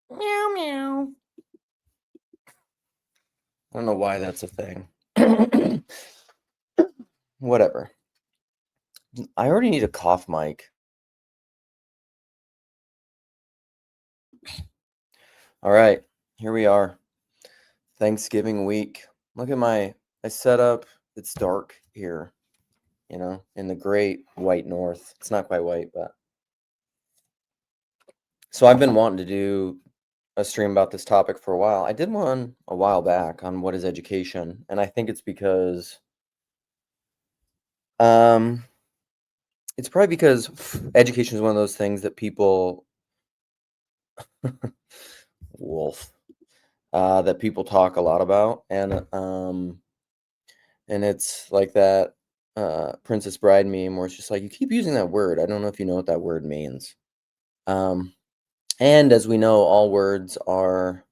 Meow meow. I don't know why that's a thing. Whatever. I already need a cough mic. All right, here we are. Thanksgiving week. Look at my setup. It's dark here, in the great white north. It's not quite white, but. So I've been wanting to do a stream about this topic for a while. I did one a while back on what is education, and I think it's because it's probably because education is one of those things that people wolf that people talk a lot about, and it's like that Princess Bride meme where it's just like, you keep using that word. I don't know if you know what that word means. And as we know, all words are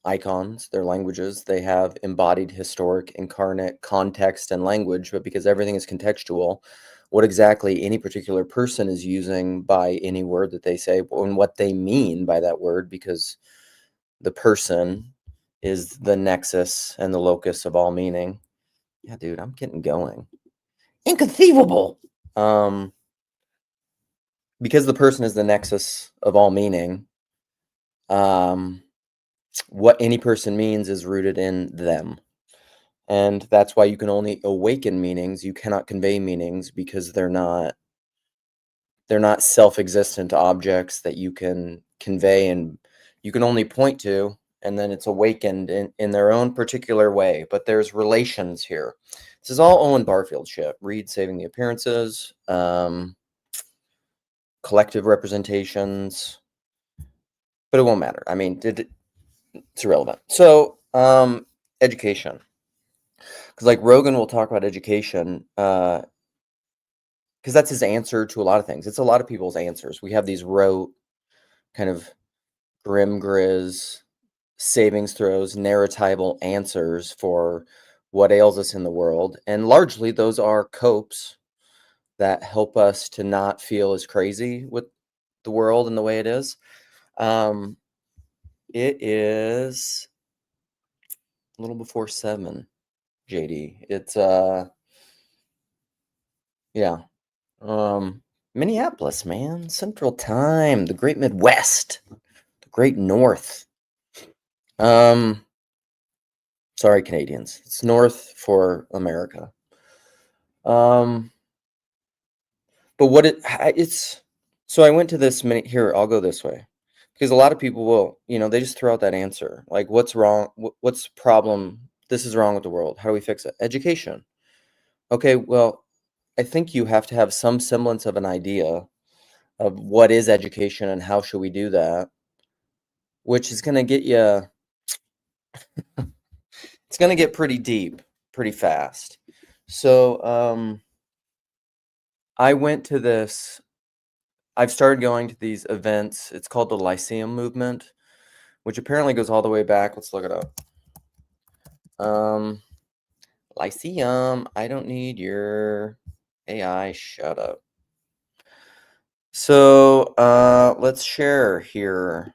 icons, they're languages. They have embodied, historic, incarnate context and language, but because everything is contextual, what exactly any particular person is using by any word that they say and what they mean by that word, because the person is the nexus and the locus of all meaning. Yeah, dude, I'm getting going. Inconceivable. Because the person is the nexus of all meaning, what any person means is rooted in them. And that's why you can only awaken meanings. You cannot convey meanings because they're not self-existent objects that you can convey, and you can only point to, and then it's awakened in their own particular way. But there's relations here. This is all Owen Barfield shit. Read Saving the Appearances, collective representations, but it won't matter. I mean, it's irrelevant. So, education. Because like Rogan will talk about education, because that's his answer to a lot of things. It's a lot of people's answers. We have these rote kind of grim grizz savings throws, narratival answers for what ails us in the world. And largely those are copes that help us to not feel as crazy with the world and the way it is. It is a little before 7, JD. It's yeah. Minneapolis, man. Central Time, the great Midwest, the great North. Sorry, Canadians. It's North for America. But it's so I went to this here, I'll go this way. Because a lot of people will, they just throw out that answer. Like, what's wrong? What's the problem? This is wrong with the world. How do we fix it? Education. Okay, well, I think you have to have some semblance of an idea of what is education and how should we do that, which is going to get you, it's going to get pretty deep pretty fast. So I went to this, I've started going to these events. It's called the Lyceum movement, which apparently goes all the way back. Let's look it up. Lyceum, I don't need your AI, shut up. So let's share here.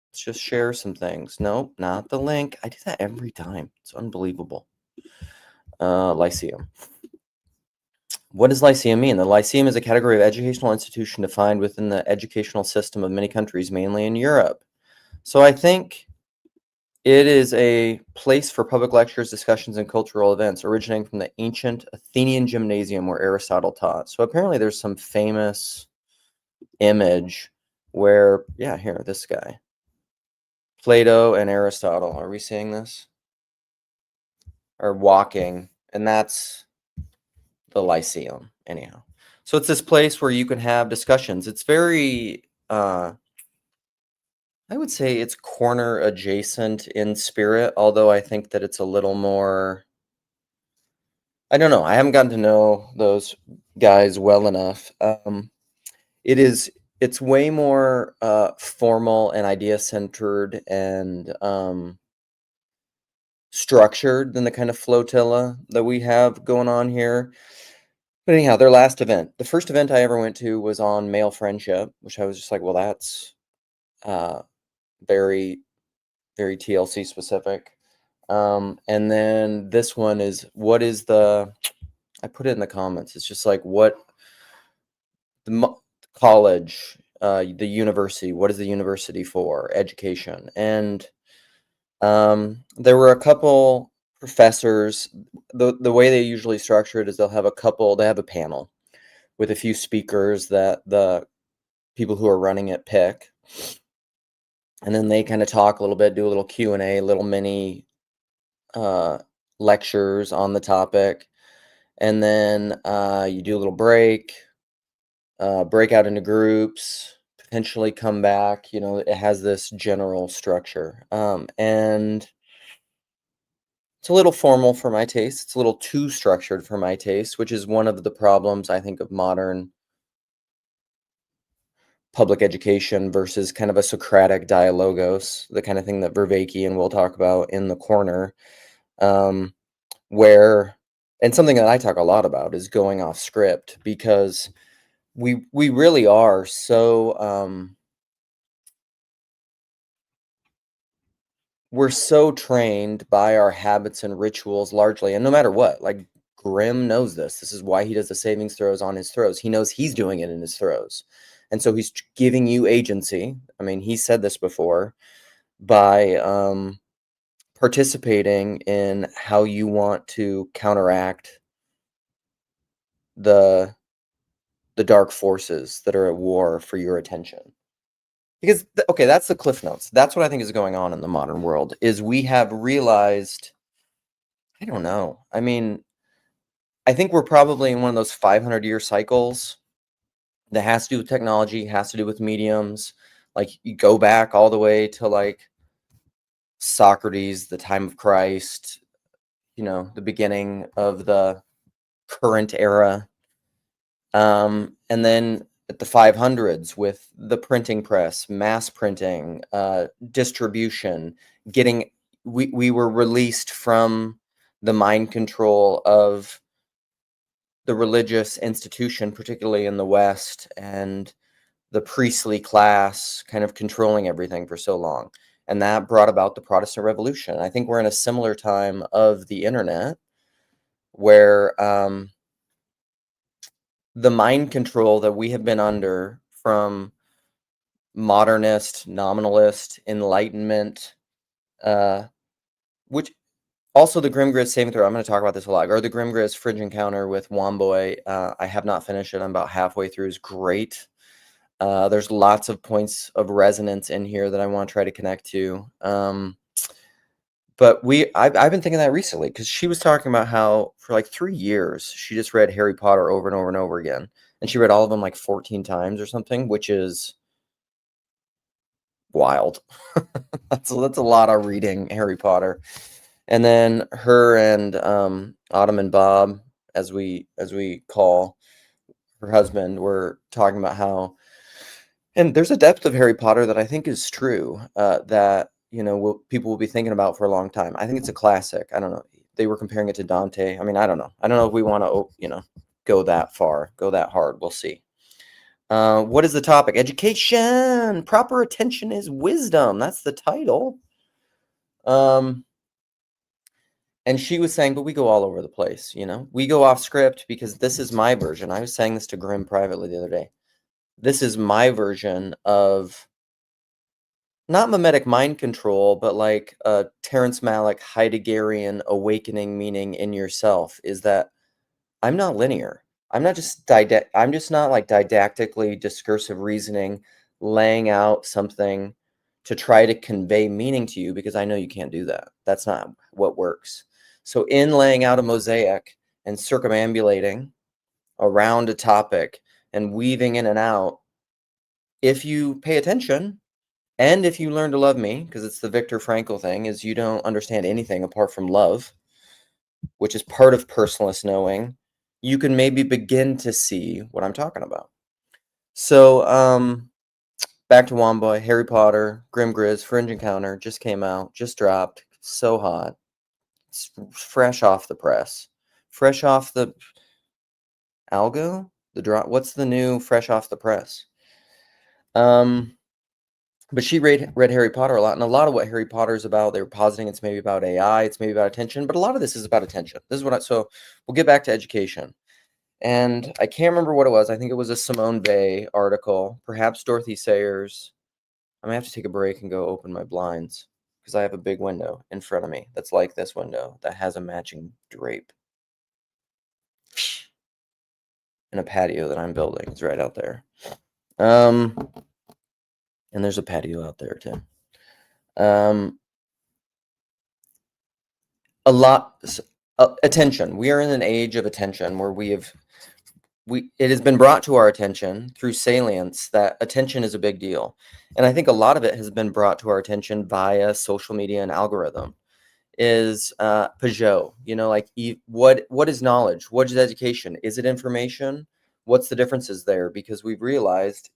Let's just share some things. Nope, not the link. I do that every time. It's unbelievable. Lyceum. What does Lyceum mean? The Lyceum is a category of educational institution defined within the educational system of many countries, mainly in Europe. So I think it is a place for public lectures, discussions, and cultural events originating from the ancient Athenian gymnasium where Aristotle taught. So apparently there's some famous image where, yeah, here, this guy. Plato and Aristotle. Are we seeing this? Are walking, and that's the Lyceum, anyhow. So it's this place where you can have discussions. It's very, I would say it's corner adjacent in spirit, although I think that it's a little more, I don't know. I haven't gotten to know those guys well enough. It's way more formal and idea centered and structured than the kind of flotilla that we have going on here. But anyhow, their last event, the first event I ever went to was on male friendship, which I was just like, well, that's very, very TLC specific. And then this one is, what is I put it in the comments. It's just like, what the college, the university, what is the university for? Education. And there were a couple professors. The way they usually structure it is they have a panel with a few speakers that the people who are running it pick. And then they kind of talk a little bit, do a little Q&A, little mini lectures on the topic. And then you do a little break out into groups, potentially come back. It has this general structure. And it's a little formal for my taste. It's a little too structured for my taste, which is one of the problems, I think, of modern public education versus kind of a Socratic dialogos, the kind of thing that Vervaeke will talk about in The Corner, where, and something that I talk a lot about is going off script, because we really are so we're so trained by our habits and rituals largely, and no matter what, like Grimm knows this. This is why he does the savings throws on his throws. He knows he's doing it in his throws. And so he's giving you agency. I mean, he said this before, by participating in how you want to counteract the dark forces that are at war for your attention. Because, okay, that's the cliff notes. That's what I think is going on in the modern world, is we have realized, I don't know. I mean, I think we're probably in one of those 500-year cycles that has to do with technology, has to do with mediums. Like, you go back all the way to like Socrates, the time of Christ, the beginning of the current era. And then at the 500s with the printing press, mass printing, distribution, we were released from the mind control of the religious institution, particularly in the West, and the priestly class kind of controlling everything for so long. And that brought about the Protestant Revolution. I think we're in a similar time of the internet, where the mind control that we have been under from modernist, nominalist, enlightenment, which also the Grimgriz saving throw, I'm going to talk about this a lot, or the Grimgriz Fringe Encounter with Wambui. I have not finished it. I'm about halfway through. It's great. There's lots of points of resonance in here that I want to try to connect to. But I've been thinking that recently, because she was talking about how for like 3 years she just read Harry Potter over and over and over again, and she read all of them like 14 times or something, which is wild. That's a lot of reading Harry Potter. And then her and Autumn and Bob, as we call her husband, were talking about how, and there's a depth of Harry Potter that I think is true, that people will be thinking about for a long time. I think it's a classic. I don't know. They were comparing it to Dante. I mean, I don't know. I don't know if we want to, go that far, go that hard. We'll see. What is the topic? Education. Proper attention is wisdom. That's the title. And she was saying, but we go all over the place, We go off script, because this is my version. I was saying this to Grimm privately the other day. This is my version of not mimetic mind control, but like Terrence Malick Heideggerian awakening meaning in yourself, is that I'm not linear. I'm just not like didactically discursive reasoning, laying out something to try to convey meaning to you, because I know you can't do that. That's not what works. So in laying out a mosaic and circumambulating around a topic and weaving in and out, if you pay attention, and if you learn to love me, because it's the Viktor Frankl thing, is you don't understand anything apart from love, which is part of personalist knowing, you can maybe begin to see what I'm talking about. So, back to Wambui, Harry Potter, Grimgriz, Fringe Encounter, just came out, just dropped, so hot. It's fresh off the press. Fresh off the algo? What's the new fresh off the press? But she read Harry Potter a lot, and a lot of what Harry Potter is about, they were positing it's maybe about AI, it's maybe about attention, but a lot of this is about attention. This is so we'll get back to education. And I can't remember what it was. I think it was a Simone Bay article, perhaps Dorothy Sayers. I'm gonna have to take a break and go open my blinds because I have a big window in front of me that's like this window that has a matching drape. And a patio that I'm building is right out there. And there's a patio out there too. Attention. We are in an age of attention where it has been brought to our attention through Salience that attention is a big deal. And I think a lot of it has been brought to our attention via social media and algorithm. Is Peugeot, like what is knowledge? What is education? Is it information? What's the differences there? Because we've realized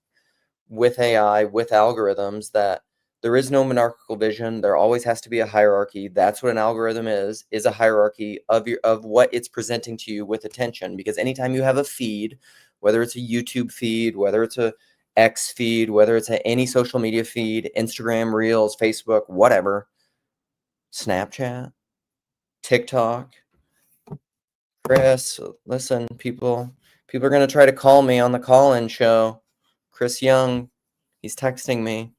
with AI, with algorithms, that there is no monarchical vision. There always has to be a hierarchy. That's what an algorithm is a hierarchy of what it's presenting to you with attention. Because anytime you have a feed, whether it's a YouTube feed, whether it's a X feed, whether it's any social media feed, Instagram, Reels, Facebook, whatever, Snapchat, TikTok, Chris, listen, people are going to try to call me on the call-in show. Chris Young, he's texting me.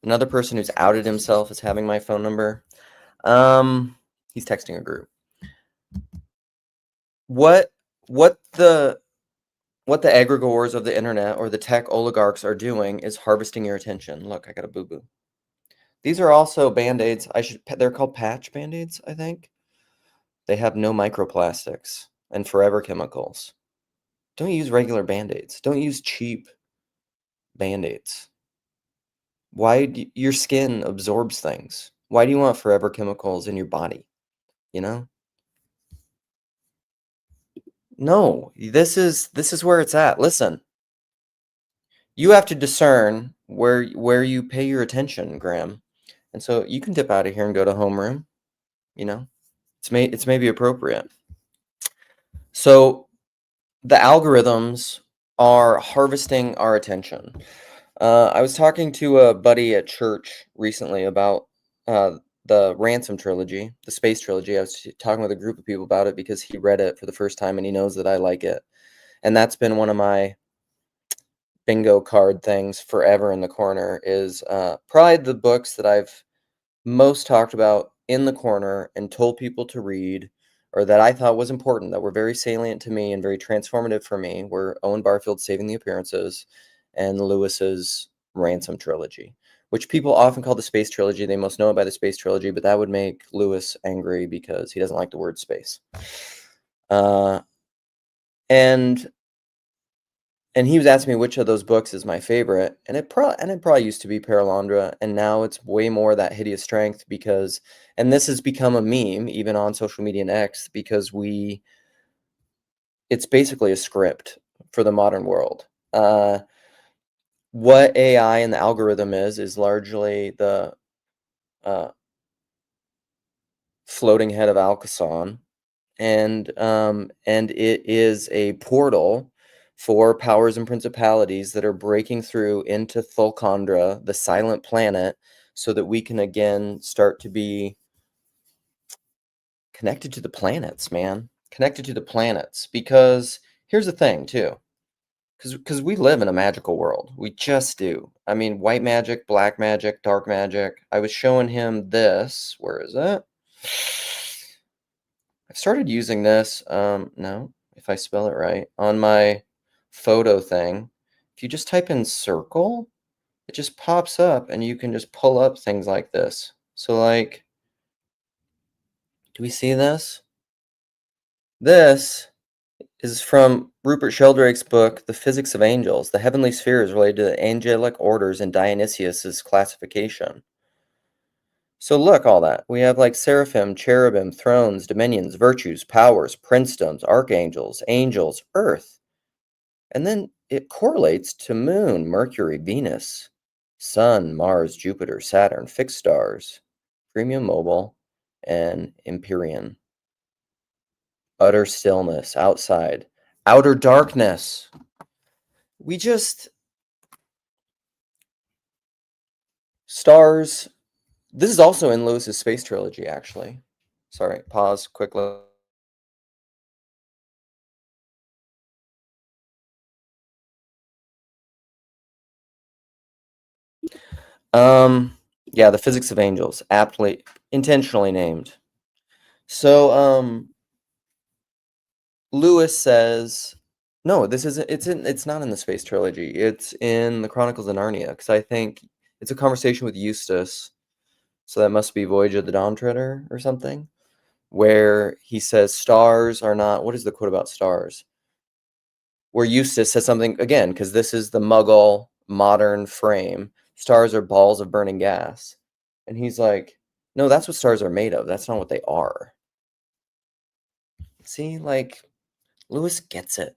Another person who's outed himself as having my phone number. He's texting a group. What the egregores of the internet or the tech oligarchs are doing is harvesting your attention. Look, I got a boo-boo. These are also Band-Aids. They're called patch Band-Aids, I think. They have no microplastics and forever chemicals. Don't use regular Band-Aids. Don't use cheap Band-Aids. Your skin absorbs things. Why do you want forever chemicals in your body? No, this is where it's at. Listen, you have to discern where you pay your attention, Graham. And so you can dip out of here and go to homeroom. It's maybe appropriate. So the algorithms are harvesting our attention. I was talking to a buddy at church recently about the Ransom trilogy, the Space trilogy. I was talking with a group of people about it because he read it for the first time and he knows that I like it. And that's been one of my bingo card things forever in the corner is probably the books that I've most talked about in the corner and told people to read, or that I thought was important, that were very salient to me and very transformative for me, were Owen Barfield's Saving the Appearances and Lewis's Ransom trilogy, which people often call the Space trilogy. They most know it by the Space trilogy, but that would make Lewis angry because he doesn't like the word space. And he was asking me which of those books is my favorite, and it probably used to be Paralandra, and now it's way more that Hideous Strength and this has become a meme even on social media and X because it's basically a script for the modern world. What AI and the algorithm is largely the floating head of Alcazan, and it is a portal for powers and principalities that are breaking through into Thulkandra, the silent planet, so that we can again start to be connected to the planets, man. Connected to the planets. Because here's the thing, too. Because we live in a magical world. We just do. I mean, white magic, black magic, dark magic. I was showing him this. Where is it? I've started using this. No, if I spell it right, on my photo thing. If you just type in circle, it just pops up and you can just pull up things like this. So like, do we see this? This is from Rupert Sheldrake's book, The Physics of Angels, the heavenly spheres related to the angelic orders in Dionysius's classification. So look, all that. We have like seraphim, cherubim, thrones, dominions, virtues, powers, princedoms, archangels, angels, earth. And then it correlates to Moon, Mercury, Venus, Sun, Mars, Jupiter, Saturn, fixed stars, Premium Mobile, and Empyrean. Utter stillness outside. Outer darkness. Stars. This is also in Lewis's space trilogy, actually. Sorry, pause quickly. Yeah, the physics of angels, aptly, intentionally named. So, Lewis says, no, this isn't. It's not in the space trilogy. It's in the Chronicles of Narnia, because I think it's a conversation with Eustace. So that must be Voyage of the Dawn Treader or something, where he says stars are not. What is the quote about stars? Where Eustace says something again, because this is the Muggle modern frame. Stars are balls of burning gas, and he's like, "No, that's what stars are made of. That's not what they are." See, like Lewis gets it.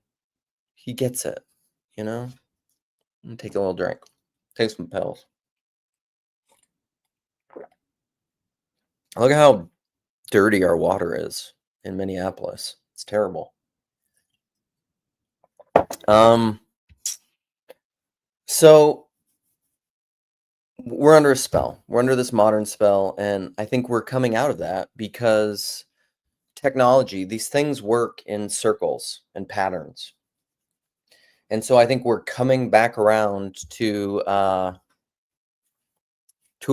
He gets it. You know. Take a little drink. Take some pills. Look at how dirty our water is in Minneapolis. It's terrible. So we're under a spell. We're under this modern spell, and I think we're coming out of that because technology, these things work in circles and patterns. And so I think we're coming back around to a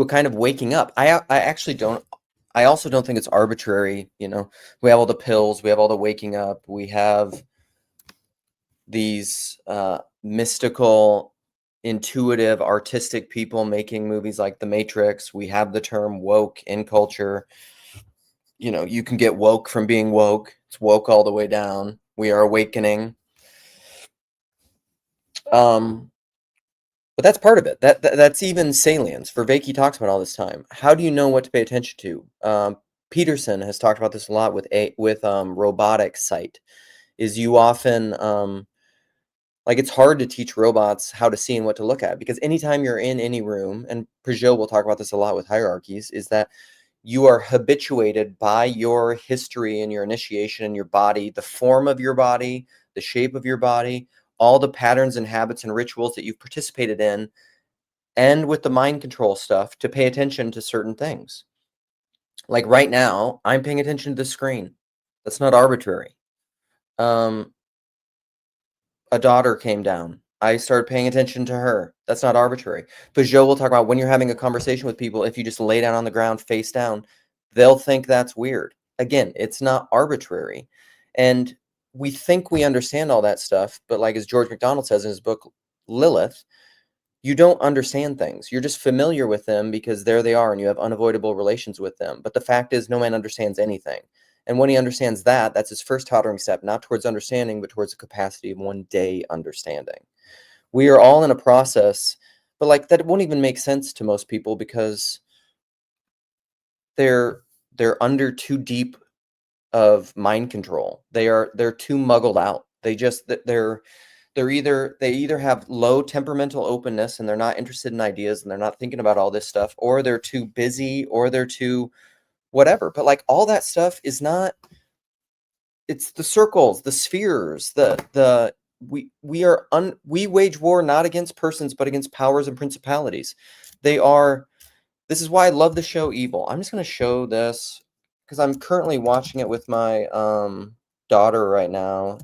kind of waking up. I actually don't. I also don't think it's arbitrary. You know, we have all the pills, we have all the waking up, we have these mystical, intuitive, artistic people making movies like The Matrix. We have the term woke in culture. You know, you can get woke from being woke. It's woke all the way down. We are awakening. But that's part of it. That's even Salience. Vervaeke talks about all this time. How do you know what to pay attention to? Peterson has talked about this a lot with robotic sight. Is you often like it's hard to teach robots how to see and what to look at, because anytime you're in any room, and Peugeot will talk about this a lot with hierarchies, is that you are habituated by your history and your initiation and your body, the form of your body, the shape of your body, all the patterns and habits and rituals that you've participated in, and with the mind control stuff to pay attention to certain things. Like right now, I'm paying attention to the screen. That's not arbitrary. A daughter came down. I started paying attention to her. That's not arbitrary. Peugeot will talk about when you're having a conversation with people, if you just lay down on the ground face down, they'll think that's weird. Again, it's not arbitrary. And we think we understand all that stuff, but like as George MacDonald says in his book, Lilith, you don't understand things. You're just familiar with them because there they are and you have unavoidable relations with them. But the fact is, no man understands anything. And when he understands that, that's his first tottering step, not towards understanding, but towards the capacity of one day understanding. We are all in a process, but like that won't even make sense to most people because they're under too deep of mind control. They're too muggled out. They either have low temperamental openness and they're not interested in ideas and they're not thinking about all this stuff, or they're too busy, or they're too whatever. But like all that stuff is not, it's the circles, the spheres, we wage war not against persons but against powers and principalities. This is why I love the show Evil. I'm just going to show this because I'm currently watching it with my daughter right now.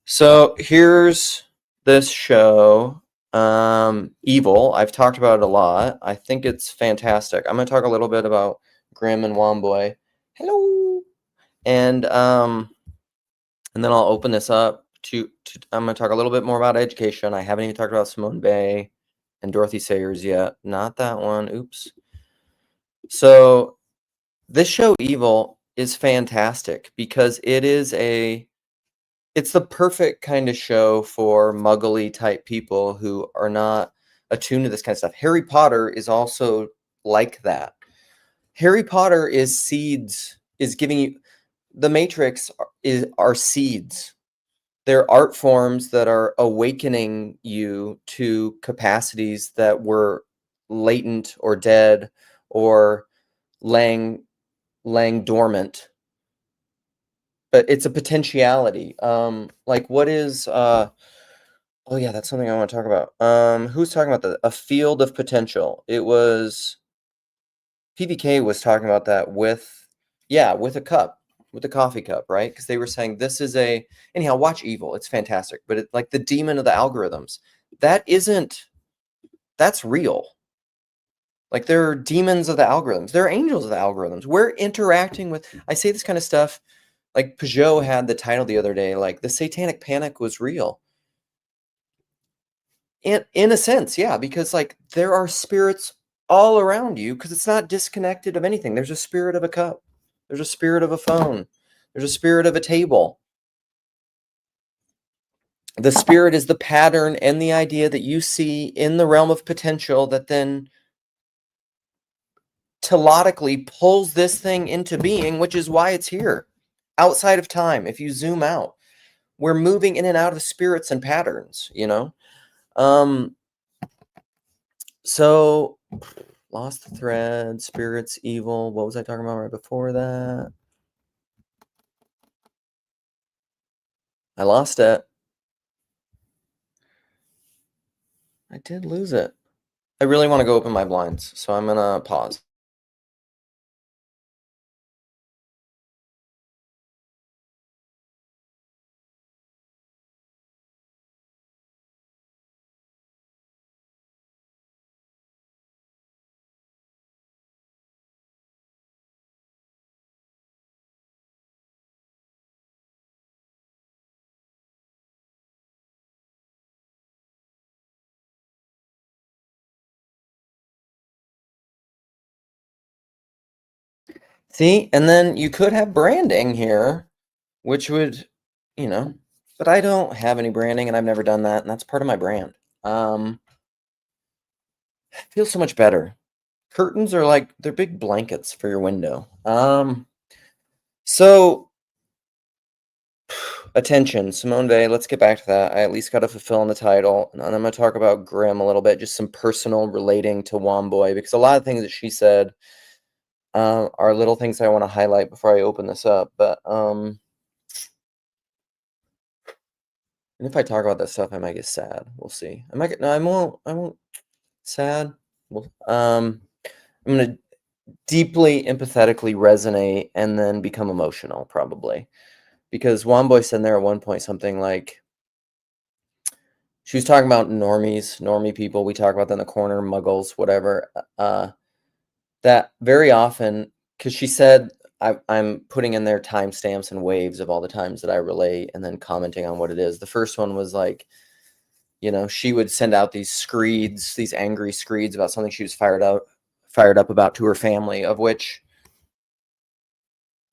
So here's this show, Evil. I've talked about it a lot. I think it's fantastic. I'm going to talk a little bit about Grimm and Wambui. Hello. And then I'll open this up to I'm going to talk a little bit more about education. I haven't even talked about Simone Bay and Dorothy Sayers yet. Not that one. Oops. So this show Evil is fantastic because it's the perfect kind of show for muggly type people who are not attuned to this kind of stuff. Harry Potter is also like that. Harry Potter is giving you the Matrix are seeds. They're art forms that are awakening you to capacities that were latent or dead or laying dormant but it's a potentiality. Like what is oh yeah, that's something I want to talk about. Who's talking about a field of potential? It was PBK was talking about that with, yeah, with a cup, with a coffee cup, right? Because they were saying this is a, anyhow, watch Evil. It's fantastic, but it's like the demon of the algorithms. That isn't, that's real. Like there are demons of the algorithms. There are angels of the algorithms. We're interacting with, I say this kind of stuff, like Peugeot had the title the other day, like the satanic panic was real. In a sense, yeah, because like there are spirits all around you because it's not disconnected of anything. There's a spirit of a cup. There's a spirit of a phone. There's a spirit of a table. The spirit is the pattern and the idea that you see in the realm of potential that then telodically pulls this thing into being, which is why it's here. Outside of time, if you zoom out, we're moving in and out of spirits and patterns, you know? So lost the thread, spirits, evil. What was I talking about right before that? I lost it. I did lose it. I really want to go open my blinds, so I'm gonna pause. See, and then you could have branding here, which would, you know, but I don't have any branding and I've never done that, and that's part of my brand. Feels so much better. Curtains are like they're big blankets for your window. So attention, Simone Weil, let's get back to that. I at least got to fulfill in the title. And I'm going to talk about Grimm a little bit, just some personal relating to Wambui, because a lot of things that she said are little things I want to highlight before I open this up. But and if I talk about that stuff, I might get sad. We'll see. I might get, no, I won't sad. Well, I'm going to deeply empathetically resonate and then become emotional probably. Because Wambui said there at one point something like, she was talking about normie people. We talk about them in the corner, muggles, whatever. That very often, because she said, I'm putting in there timestamps and waves of all the times that I relate and then commenting on what it is. The first one was like, you know, she would send out these screeds, these angry screeds about something she was fired up about to her family, of which,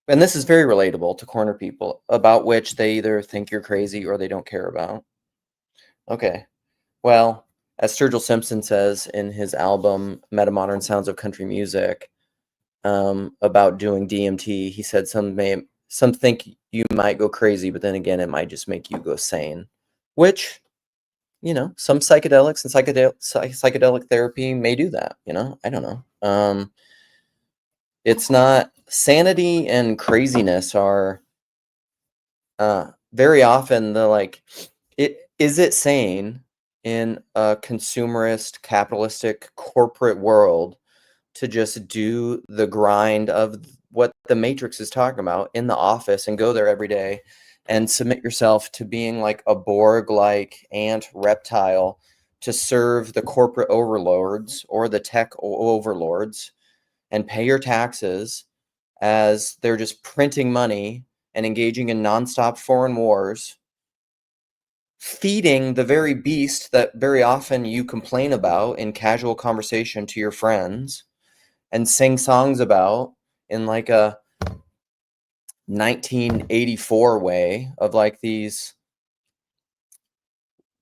and this is very relatable to corner people, about which they either think you're crazy or they don't care about. Okay. Well, as Sturgill Simpson says in his album Metamodern Sounds of Country Music, about doing DMT, he said some think you might go crazy, but then again, it might just make you go sane. Which, you know, some psychedelics and psychedelic therapy may do that. You know, I don't know. It's not, sanity and craziness are very often the like. Is it sane in a consumerist, capitalistic, corporate world to just do the grind of what the Matrix is talking about in the office and go there every day and submit yourself to being like a Borg-like ant reptile to serve the corporate overlords or the tech overlords and pay your taxes as they're just printing money and engaging in nonstop foreign wars, feeding the very beast that very often you complain about in casual conversation to your friends and sing songs about in like a 1984 way of like these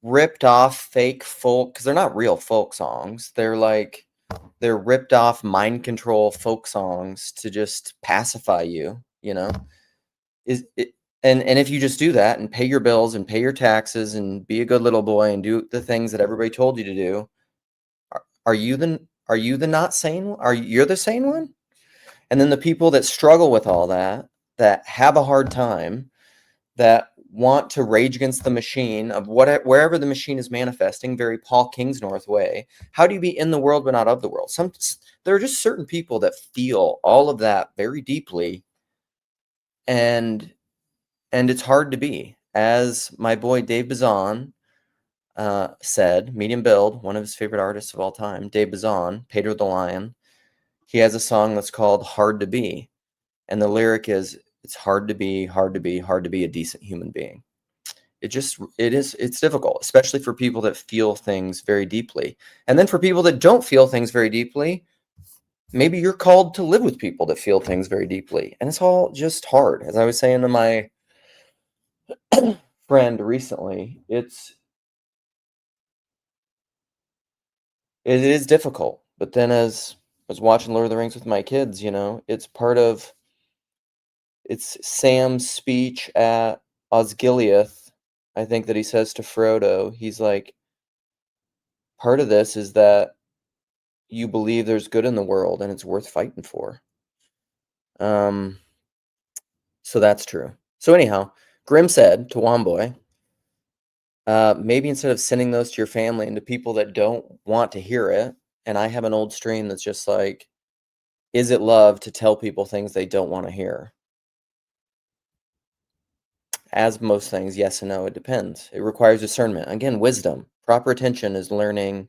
ripped off fake folk, because they're not real folk songs. They're ripped off mind control folk songs to just pacify you, you know? Is it, and if you just do that and pay your bills and pay your taxes and be a good little boy and do the things that everybody told you to do, are you the not sane one? You're the sane one? And then the people that struggle with all that that have a hard time, that want to rage against the machine of wherever the machine is manifesting, very Paul Kingsnorth way. How do you be in the world but not of the world? There are just certain people that feel all of that very deeply, and it's hard to be. As my boy Dave Bazan said, medium build, one of his favorite artists of all time, Dave Bazan, Pedro the Lion, he has a song that's called Hard to Be. And the lyric is, it's hard to be, hard to be, hard to be a decent human being. It's difficult, especially for people that feel things very deeply. And then for people that don't feel things very deeply, maybe you're called to live with people that feel things very deeply. And it's all just hard. As I was saying to my friend recently, it is difficult. But then as I was watching Lord of the Rings with my kids, it's Sam's speech at Osgiliath, I think, that he says to Frodo. He's like, part of this is that you believe there's good in the world and it's worth fighting for. So that's true. So anyhow, Grimm said to Wambui, maybe instead of sending those to your family and to people that don't want to hear it, and I have an old stream that's just like, is it love to tell people things they don't want to hear? As most things, yes and no, it depends. It requires discernment. Again, wisdom. Proper attention is learning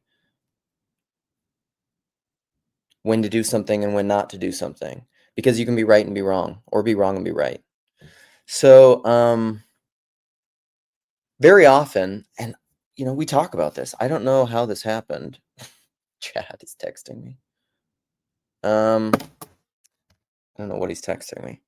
when to do something and when not to do something. Because you can be right and be wrong, or be wrong and be right. So, very often, and we talk about this. I don't know how this happened. Chad is texting me. I don't know what he's texting me.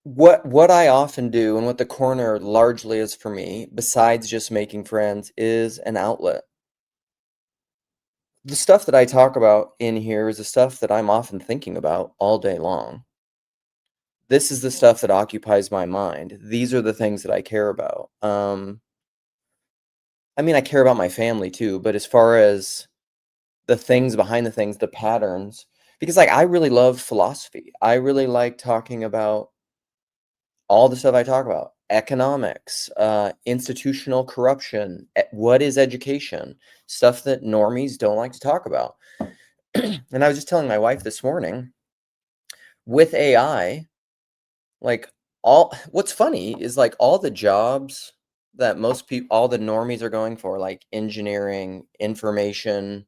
What I often do, and what the corner largely is for me, besides just making friends, is an outlet. The stuff that I talk about in here is the stuff that I'm often thinking about all day long. This is the stuff that occupies my mind. These are the things that I care about. I mean, I care about my family too, but as far as the things behind the things, the patterns, because I really love philosophy. I really like talking about all the stuff I talk about: economics, institutional corruption, what is education, stuff that normies don't like to talk about. And I was just telling my wife this morning, with AI, what's funny is all the jobs that most people, all the normies are going for, like engineering, information,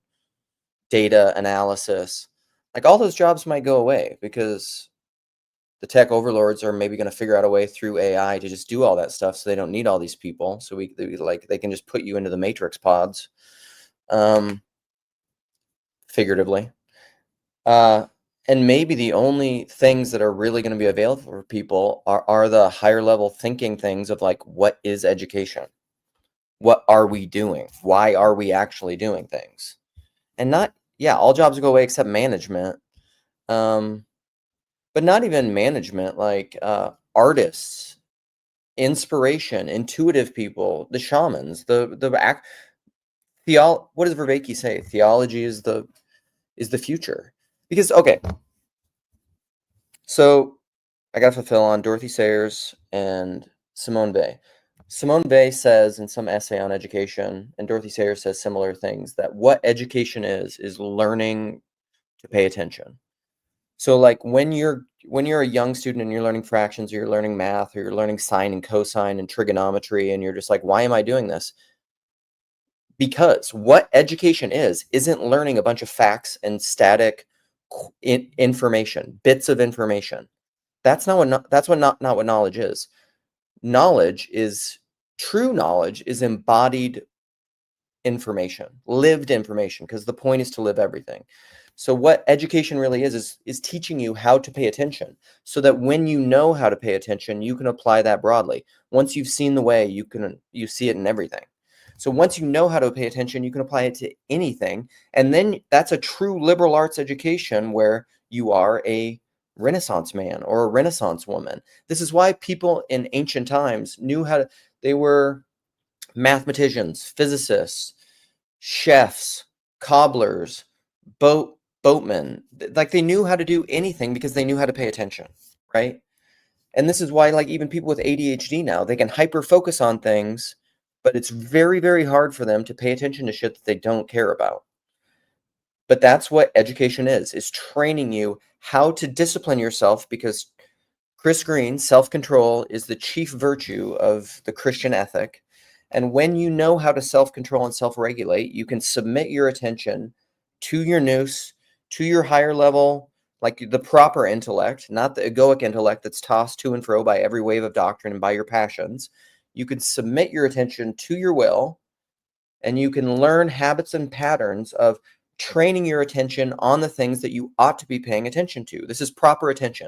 data analysis, all those jobs might go away because the tech overlords are maybe going to figure out a way through AI to just do all that stuff, so they don't need all these people. So they can just put you into the matrix pods, figuratively. And maybe the only things that are really going to be available for people are the higher level thinking things of what is education? What are we doing? Why are we actually doing things? And all jobs go away except management. But not even management, artists, inspiration, intuitive people, the shamans, what does Vervaeke say? Theology is the future. Because, okay, so I got to fulfill on Dorothy Sayers and Simone Weil. Simone Weil says in some essay on education, and Dorothy Sayers says similar things, that what education is learning to pay attention. So when you're a young student and you're learning fractions, or you're learning math, or you're learning sine and cosine and trigonometry, and you're just like, why am I doing this? Because what education isn't learning a bunch of facts and static information, bits of information. That's not what knowledge is. True knowledge is embodied information, lived information, because the point is to live everything. So what education really is teaching you how to pay attention, so that when you know how to pay attention, you can apply that broadly. Once you've seen the way, you see it in everything. So once you know how to pay attention, you can apply it to anything. And then that's a true liberal arts education, where you are a Renaissance man or a Renaissance woman. This is why people in ancient times knew they were mathematicians, physicists, chefs, cobblers, boat boatmen. Like they knew how to do anything because they knew how to pay attention, right? And this is why like even people with ADHD now, they can hyper focus on things, but it's very, very hard for them to pay attention to shit that they don't care about. But that's what education is training you how to discipline yourself, because Chris Green, self-control is the chief virtue of the Christian ethic. And when you know how to self-control and self-regulate, you can submit your attention to your nous, to your higher level, like the proper intellect, not the egoic intellect that's tossed to and fro by every wave of doctrine and by your passions. You can submit your attention to your will, and you can learn habits and patterns of training your attention on the things that you ought to be paying attention to. This is proper attention.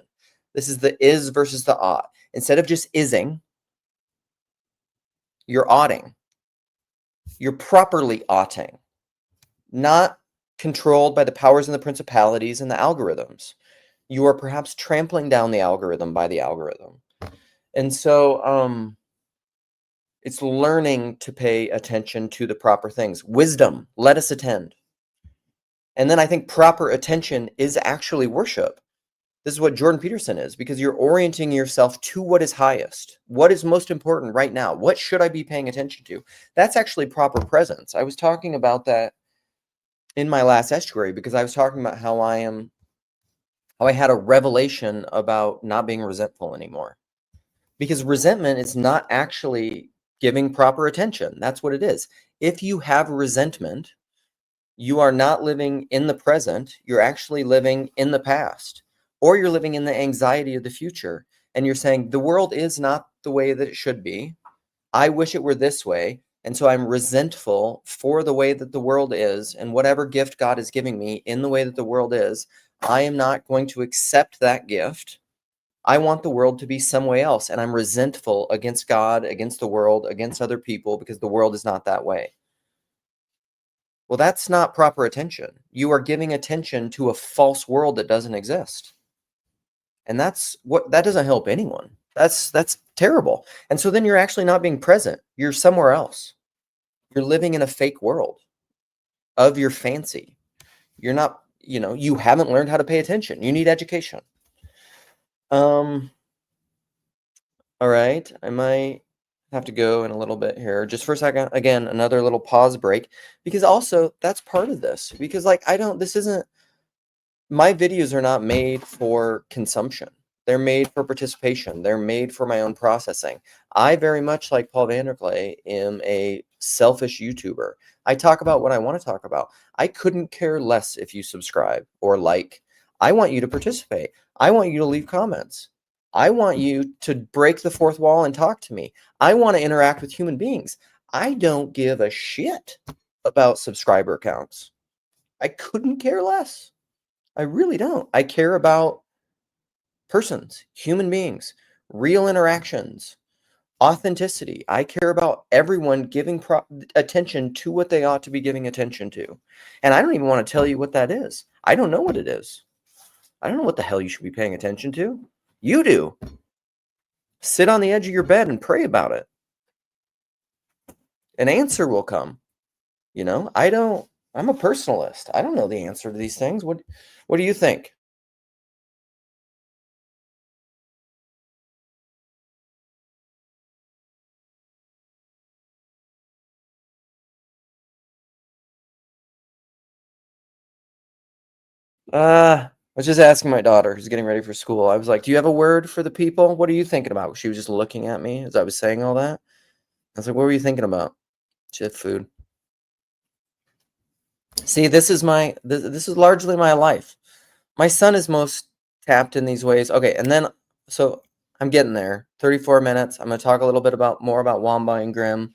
This is the is versus the ought. Instead of just ising, you're oughting. You're properly oughting, not controlled by the powers and the principalities and the algorithms. You are perhaps trampling down the algorithm by the algorithm. And so it's learning to pay attention to the proper things. Wisdom, let us attend. And then I think proper attention is actually worship. This is what Jordan Peterson is, because you're orienting yourself to what is highest. What is most important right now? What should I be paying attention to? That's actually proper presence. I was talking about that in my last estuary, because I was talking about how I had a revelation about not being resentful anymore. Because resentment is not actually giving proper attention. That's what it is. If you have resentment, you are not living in the present. You're actually living in the past. Or you're living in the anxiety of the future, and you're saying, the world is not the way that it should be. I wish it were this way, and so I'm resentful for the way that the world is, and whatever gift God is giving me in the way that the world is, I am not going to accept that gift. I want the world to be some way else, and I'm resentful against God, against the world, against other people, because the world is not that way. Well, that's not proper attention. You are giving attention to a false world that doesn't exist. And that doesn't help anyone. That's terrible. And so then you're actually not being present. You're somewhere else. You're living in a fake world of your fancy. You're not, you haven't learned how to pay attention. You need education. All right. I might have to go in a little bit here. Just for a second. Again, another little pause break, because also that's part of this, because my videos are not made for consumption. They're made for participation. They're made for my own processing. I very much, like Paul Vanderklay, am a selfish YouTuber. I talk about what I want to talk about. I couldn't care less if you subscribe or like. I want you to participate. I want you to leave comments. I want you to break the fourth wall and talk to me. I want to interact with human beings. I don't give a shit about subscriber counts. I couldn't care less. I really don't. I care about persons, human beings, real interactions, authenticity. I care about everyone giving attention to what they ought to be giving attention to. And I don't even want to tell you what that is. I don't know what it is. I don't know what the hell you should be paying attention to. You do. Sit on the edge of your bed and pray about it. An answer will come. I'm a personalist. I don't know the answer to these things. What do you think? I was just asking my daughter, who's getting ready for school. I was like, do you have a word for the people? What are you thinking about? She was just looking at me as I was saying all that. I was like, what were you thinking about? She had food. See, this is largely my life. My son is most tapped in these ways. Okay, and then, so I'm getting there. 34 minutes. I'm going to talk a little bit more about Wambui and Grimm,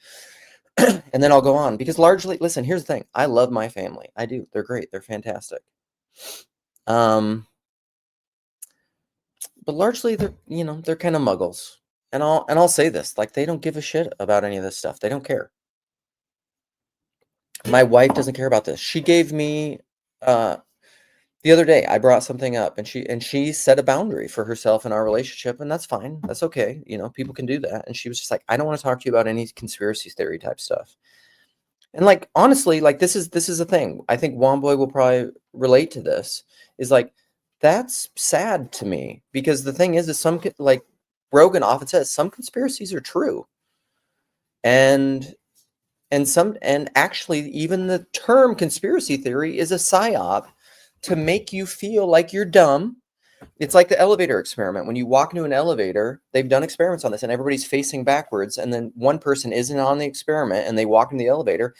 and then I'll go on. Because largely, listen, here's the thing. I love my family. I do. They're great. They're fantastic. But largely they're kind of muggles. And I'll say this, like, they don't give a shit about any of this stuff. They don't care. My wife doesn't care about this. She gave me the other day, I brought something up, and she set a boundary for herself in our relationship, and that's fine. That's okay. People can do that. And she was just like, I don't want to talk to you about any conspiracy theory type stuff. And like honestly, like this is a thing. I think Wambui will probably relate to this. Is like that's sad to me because the thing is like Rogan often says some conspiracies are true, and and actually even the term conspiracy theory is a psyop to make you feel like you're dumb. It's like the elevator experiment. When you walk into an elevator, they've done experiments on this, and everybody's facing backwards, and then one person isn't on the experiment, and they walk in the elevator.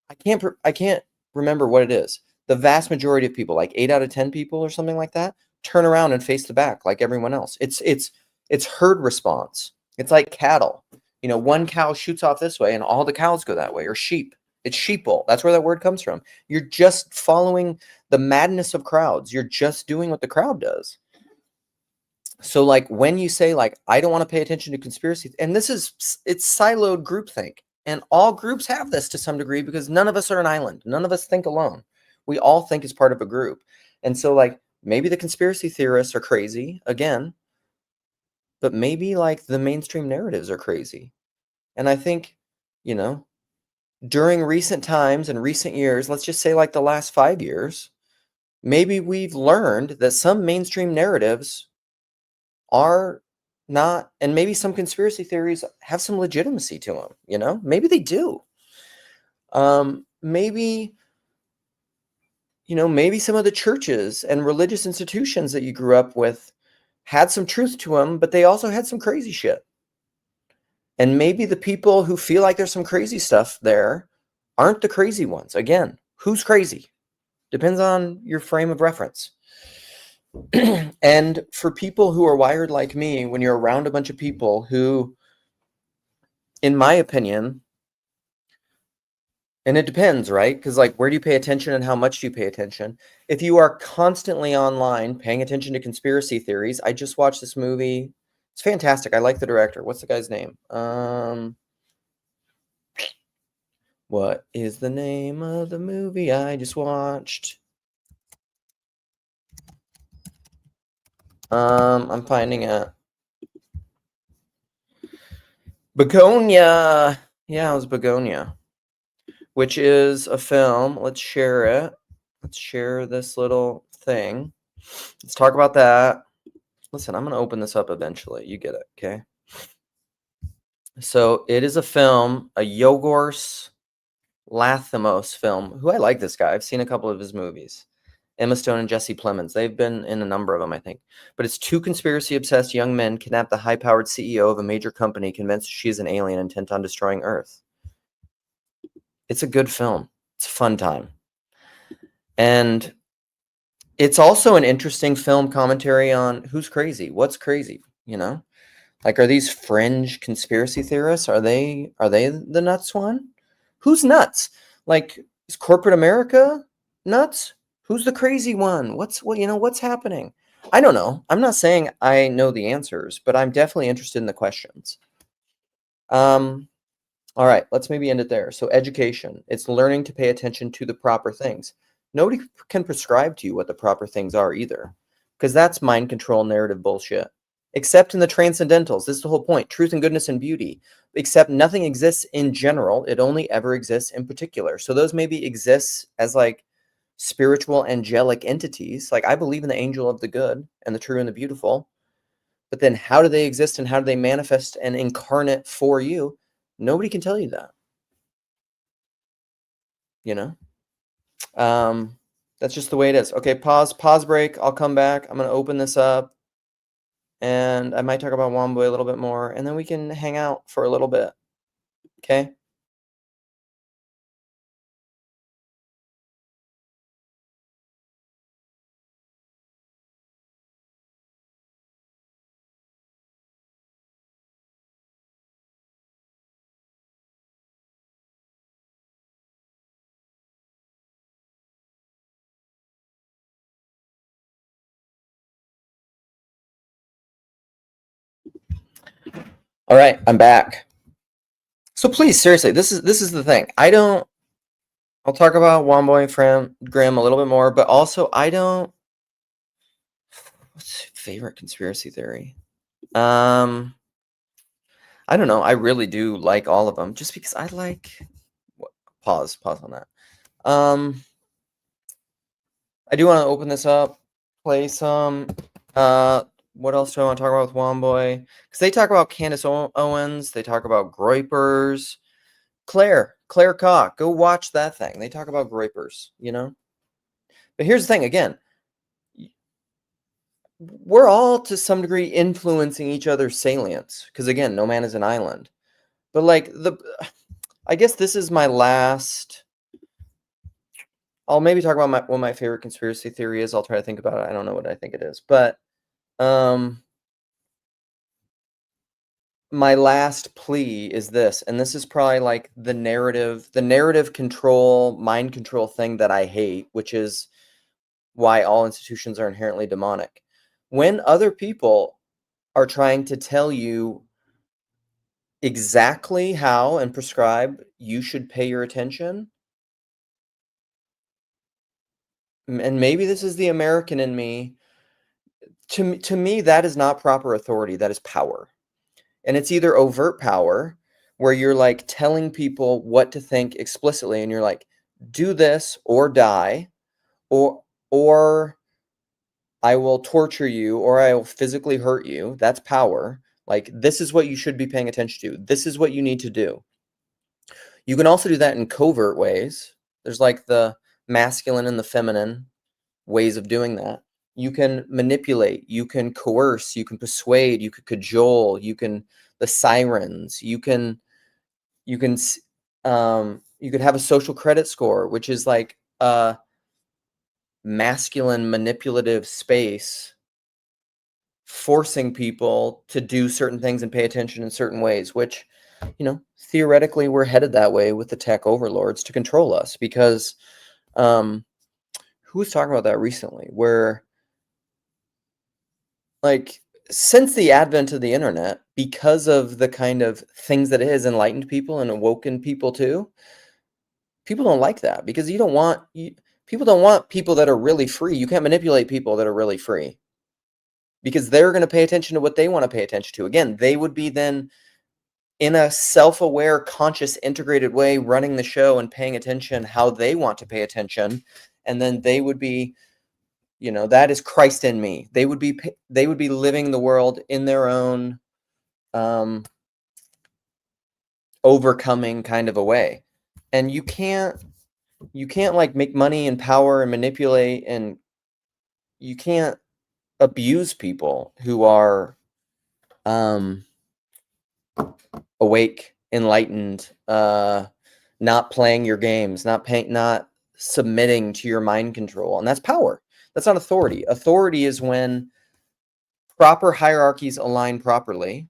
I can't remember what it is. The vast majority of people, like 8 out of 10 people or something like that, turn around and face the back like everyone else. It's herd response. It's like cattle. You know, one cow shoots off this way and all the cows go that way, or sheep. It's sheeple. That's where that word comes from. You're just following the madness of crowds. You're just doing what the crowd does. So like when you say like I don't want to pay attention to conspiracy, and it's siloed groupthink. And all groups have this to some degree because none of us are an island. None of us think alone. We all think as part of a group. And so like maybe the conspiracy theorists are crazy again, but maybe like the mainstream narratives are crazy. And I think, you know, during recent times and recent years, let's just say like the last 5 years, maybe we've learned that some mainstream narratives are not, and maybe some conspiracy theories have some legitimacy to them, you know? Maybe they do. Maybe, you know, maybe some of the churches and religious institutions that you grew up with had some truth to them, but they also had some crazy shit. And maybe the people who feel like there's some crazy stuff there aren't the crazy ones. Again, who's crazy? Depends on your frame of reference. And for people who are wired like me, when you're around a bunch of people who, in my opinion, and it depends, right? Because like, where do you pay attention and how much do you pay attention? If you are constantly online paying attention to conspiracy theories, I just watched this movie. It's fantastic. I like the director. What's the guy's name? What is the name of the movie I just watched? I'm finding it. Begonia. Yeah, it was Begonia, which is a film. Let's share it. Let's share this little thing. Let's talk about that. Listen, I'm going to open this up eventually. You get it, okay? So it is a film, a Yorgos Lanthimos film, who I like this guy. I've seen a couple of his movies. Emma Stone and Jesse Plemons. They've been in a number of them, I think. But it's two conspiracy-obsessed young men kidnap the high-powered CEO of a major company convinced she is an alien intent on destroying Earth. It's a good film. It's a fun time. And it's also an interesting film commentary on who's crazy, what's crazy, you know? Like, are these fringe conspiracy theorists? Are they the nuts one? Who's nuts? Like, is corporate America nuts? Who's the crazy one? What's happening? I don't know. I'm not saying I know the answers, but I'm definitely interested in the questions. All right, let's maybe end it there. So education, it's learning to pay attention to the proper things. Nobody can prescribe to you what the proper things are either, because that's mind control narrative bullshit. Except in the transcendentals. This is the whole point. Truth and goodness and beauty. Except nothing exists in general. It only ever exists in particular. So those maybe exist as like spiritual angelic entities. Like I believe in the angel of the good and the true and the beautiful. But then how do they exist and how do they manifest and incarnate for you? Nobody can tell you that. You know? That's just the way it is. Okay, pause break. I'll come back. I'm going to open this up. And I might talk about Wambui a little bit more, and then we can hang out for a little bit. Okay? All right, I'm back. So please, seriously, this is the thing. I'll talk about Wambui and Graham a little bit more, but also what's your favorite conspiracy theory? I don't know. I really do like all of them just because I like Pause on that. I do want to open this up, play some. What else do I want to talk about with Wambui? Because they talk about Candace Owens, they talk about Groypers. Claire Cock, go watch that thing. They talk about Groypers, you know? But here's the thing, again, we're all to some degree influencing each other's salience. Because again, no man is an island. But like I guess this is my last. I'll maybe talk about what my favorite conspiracy theory is. I'll try to think about it. I don't know what I think it is, but my last plea is this, and this is probably like the narrative control, mind control thing that I hate, which is why all institutions are inherently demonic. When other people are trying to tell you exactly how and prescribe you should pay your attention, and maybe this is the American in me, to me that is not proper authority, that is power. And it's either overt power, where you're like telling people what to think explicitly, and you're like, do this or die, or I will torture you, or I will physically hurt you. That's power. Like, this is what you should be paying attention to. This is what you need to do. You can also do that in covert ways. There's like the masculine and the feminine ways of doing that. You can manipulate, you can coerce, you can persuade, you can cajole, the sirens, you could have a social credit score, which is like a masculine manipulative space forcing people to do certain things and pay attention in certain ways, which, theoretically we're headed that way with the tech overlords to control us, because who was talking about that recently, where like since the advent of the internet, because of the kind of things that it has enlightened people and awoken people to, people don't like that, because people don't want people that are really free. You can't manipulate people that are really free, because they're going to pay attention to what they want to pay attention to. Again, they would be then in a self-aware, conscious, integrated way running the show and paying attention how they want to pay attention. And then they would be, that is Christ in me. They would be living the world in their own overcoming kind of a way. And you can't like make money and power and manipulate, and you can't abuse people who are awake, enlightened, not playing your games, not submitting to your mind control. And that's power. That's not authority. Authority is when proper hierarchies align properly,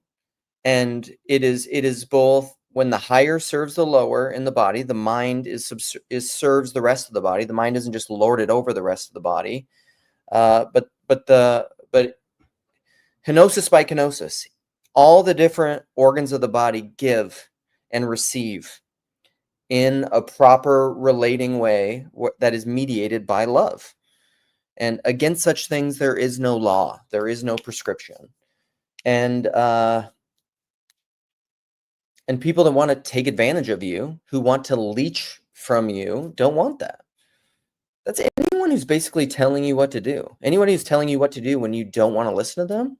and it is both when the higher serves the lower in the body. The mind serves the rest of the body. The mind isn't just lorded over the rest of the body, but kenosis by kenosis, all the different organs of the body give and receive in a proper relating way that is mediated by love. And against such things, there is no law. There is no prescription. And people that want to take advantage of you, who want to leech from you, don't want that. That's anyone who's basically telling you what to do. Anyone who's telling you what to do when you don't want to listen to them.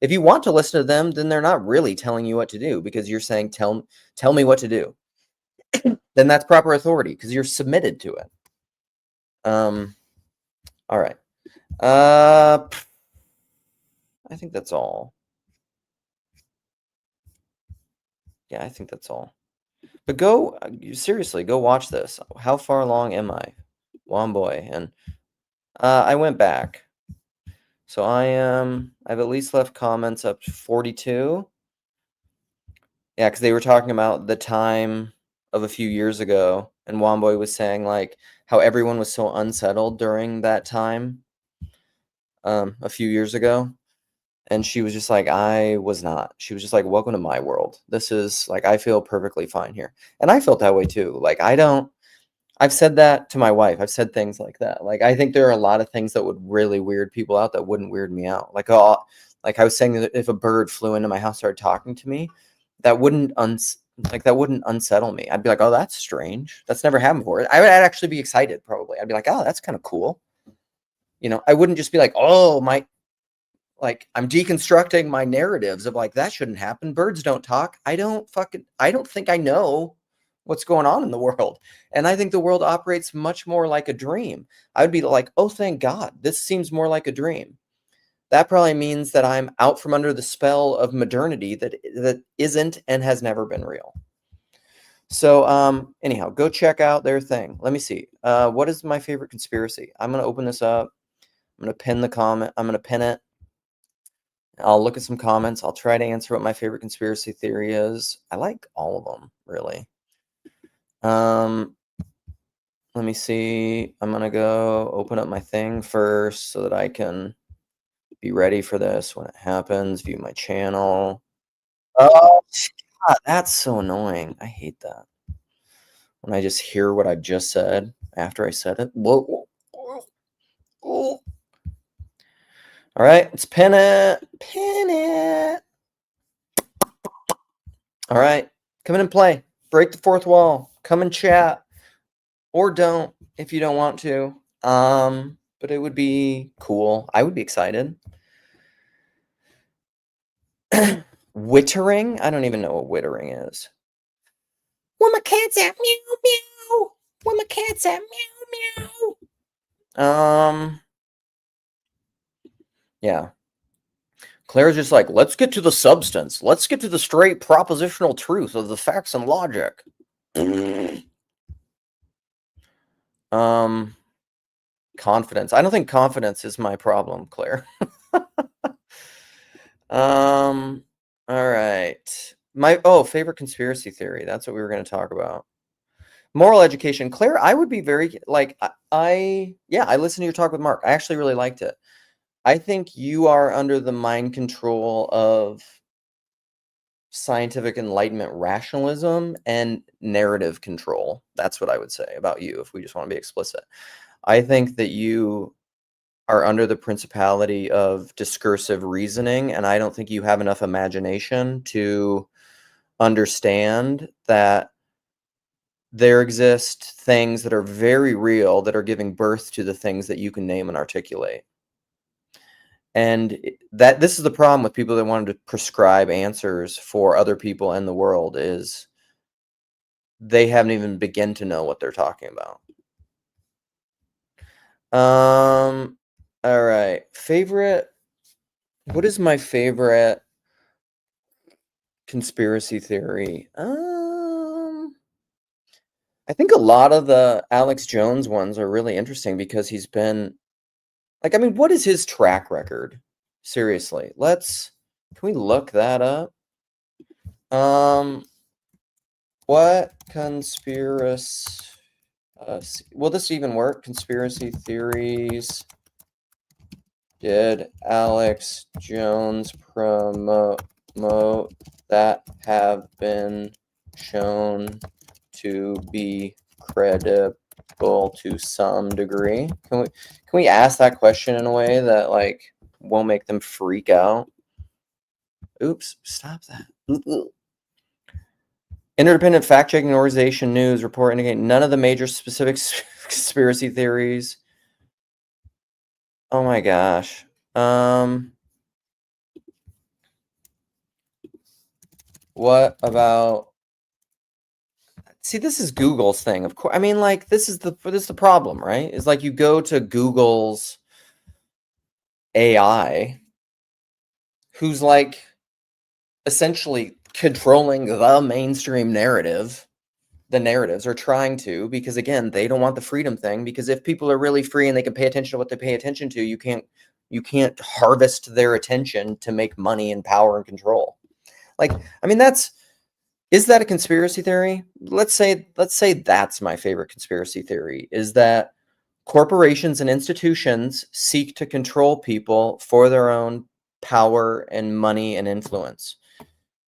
If you want to listen to them, then they're not really telling you what to do, because you're saying, tell me what to do. Then that's proper authority, because you're submitted to it. All right. I think that's all. Yeah, I think that's all. But seriously, go watch this. How far along am I? Wambui. And I went back. So I've at least left comments up to 42. Yeah, because they were talking about the time of a few years ago, and Wambui was saying like how everyone was so unsettled during that time a few years ago. And she was just like, I was not. She was just like, welcome to my world. This is like, I feel perfectly fine here. And I felt that way too. Like, I've said that to my wife. I've said things like that. Like, I think there are a lot of things that would really weird people out that wouldn't weird me out. Like I was saying that if a bird flew into my house, started talking to me, that wouldn't Like, that wouldn't unsettle me. I'd be like, oh, that's strange. That's never happened before. I'd actually be excited, probably. I'd be like, oh, that's kind of cool. You know, I wouldn't just be like, oh, like, I'm deconstructing my narratives of like, that shouldn't happen. Birds don't talk. I don't think I know what's going on in the world. And I think the world operates much more like a dream. I would be like, oh, thank God, this seems more like a dream. That probably means that I'm out from under the spell of modernity that isn't and has never been real. So anyhow, go check out their thing. Let me see. What is my favorite conspiracy? I'm going to open this up. I'm going to pin the comment. I'm going to pin it. I'll look at some comments. I'll try to answer what my favorite conspiracy theory is. I like all of them, really. Let me see. I'm going to go open up my thing first so that I can be ready for this when it happens. View my channel. Oh, God, that's so annoying. I hate that. When I just hear what I just said after I said it. Whoa. All right, let's pin it. Pin it. All right, come in and play. Break the fourth wall. Come and chat. Or don't if you don't want to. But it would be cool. I would be excited. Wittering? I don't even know what wittering is. Where my cat's at? Meow, meow. Where my cat's at? Meow, meow. Yeah. Claire's just like, let's get to the substance. Let's get to the straight propositional truth of the facts and logic. Confidence. I don't think confidence is my problem, Claire. All right. Favorite conspiracy theory. That's what we were going to talk about. Moral education. Claire, I would be very, like, I listened to your talk with Mark. I actually really liked it. I think you are under the mind control of scientific enlightenment rationalism and narrative control. That's what I would say about you, if we just want to be explicit. I think that you are under the principality of discursive reasoning, and I don't think you have enough imagination to understand that there exist things that are very real that are giving birth to the things that you can name and articulate. And that this is the problem with people that wanted to prescribe answers for other people in the world, is they haven't even begun to know what they're talking about. All right. Favorite. What is my favorite conspiracy theory? I think a lot of the Alex Jones ones are really interesting because he's been, like, I mean, what is his track record? Seriously, can we look that up? What conspiracy, will this even work? Conspiracy theories did Alex Jones promote that have been shown to be credible to some degree? Can we ask that question in a way that, like, won't make them freak out? Oops, stop that. Interdependent fact-checking organization news report indicate none of the major specific conspiracy theories. Oh my gosh. What about? See, this is Google's thing, of course. I mean, like, this is the problem, right? It's like you go to Google's AI, who's like essentially controlling the mainstream narrative. The narratives are trying to, because again, they don't want the freedom thing, because if people are really free and they can pay attention to what they pay attention to, you can't harvest their attention to make money and power and control. Like, I mean, is that a conspiracy theory? Let's say that's my favorite conspiracy theory, is that corporations and institutions seek to control people for their own power and money and influence.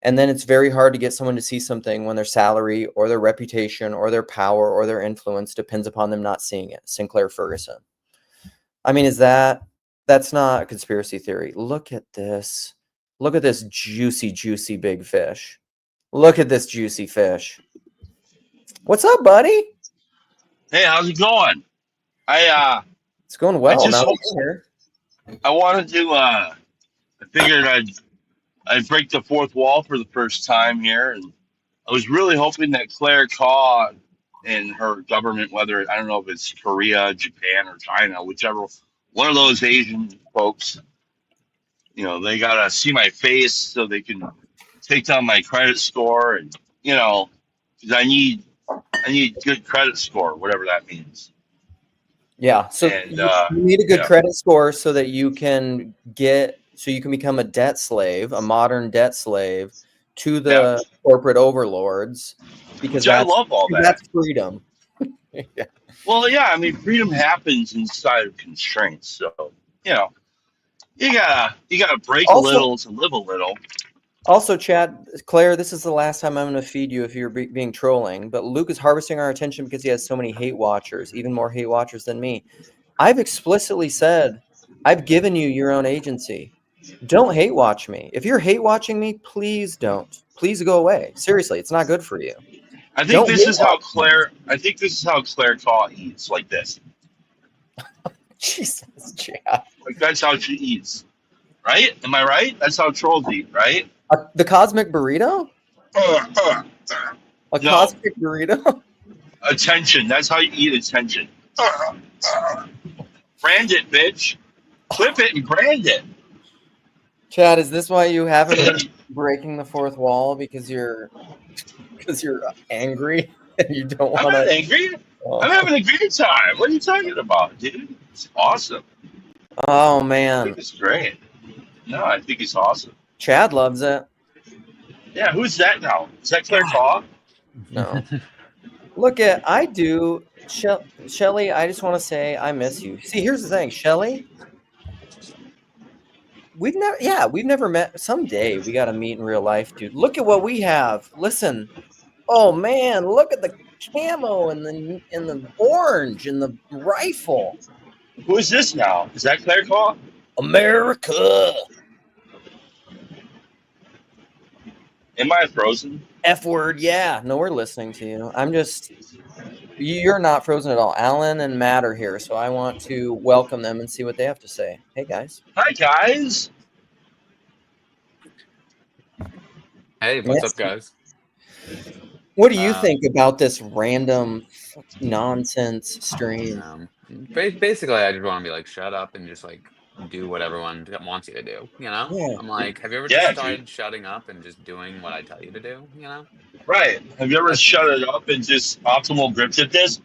And then it's very hard to get someone to see something when their salary or their reputation or their power or their influence depends upon them not seeing it. Sinclair Ferguson. I mean, that's not a conspiracy theory. Look at this. Look at this juicy, juicy big fish. Look at this juicy fish. What's up, buddy? Hey, how's it going? It's going I well now just that you're here. I wanted to I figured I'd break the fourth wall for the first time here, and I was really hoping that Claire Kaw and her government, whether I don't know if it's Korea, Japan, or China, whichever one of those Asian folks, they gotta see my face so they can take down my credit score, and 'cause I need good credit score, whatever that means. Yeah, so And you need a good yeah, credit score so that you can become a debt slave, a modern debt slave to yeah, the corporate overlords, because which I love all that. that's freedom. Yeah. Well, yeah, I mean, freedom happens inside of constraints. So, you know, you gotta break a Also, little to live a little. Chad, Claire, this is the last time I'm going to feed you if you're being trolling. But Luke is harvesting our attention because he has so many hate watchers, even more hate watchers than me. I've explicitly said, I've given you your own agency. Don't hate watch me. If you're hate watching me, please don't. Please go away. Seriously, it's not good for you. I think Don't this hate is how watch me. Claire. I think this is how Claire Kaw eats, like this. Jesus, Chad. Like that's how she eats, right? Am I right? That's how trolls eat, right? The cosmic burrito? Uh, uh, A no, cosmic burrito? attention. That's how you eat attention. Uh. Brand it, bitch. Clip it and brand it. Chad, is this why you haven't been breaking the fourth wall because you're angry and you don't I'm want not to? angry. I'm Oh. having a great time. What are you talking about, dude? It's awesome. Oh I man, think it's great. No, I think it's awesome. Chad loves it. Yeah, who's that now? Is that Claire God, Kaw? no. I do, Shelly. I just want to say I miss you. See, here's the thing, Shelly. We've never met. Someday we got to meet in real life, dude. Look at what we have. Listen. Oh man, look at the camo and the orange and the rifle. Who is this now? Is that Claire Kaw? America. Am I frozen? F word, yeah. No, we're listening to you. You're not frozen at all. Alan and Matt are here, so I want to welcome them and see what they have to say. Hey, guys. Hi, guys. Hey, what's Yes. up, guys? What do you think about this random nonsense stream? Basically, I just want to be like, shut up and just like do what everyone wants you to do. Yeah. I'm like, have you ever Yeah, just dude. started shutting up and just doing what I tell you to do? Right. Have you ever That's- shut it up and just optimal gripped at this?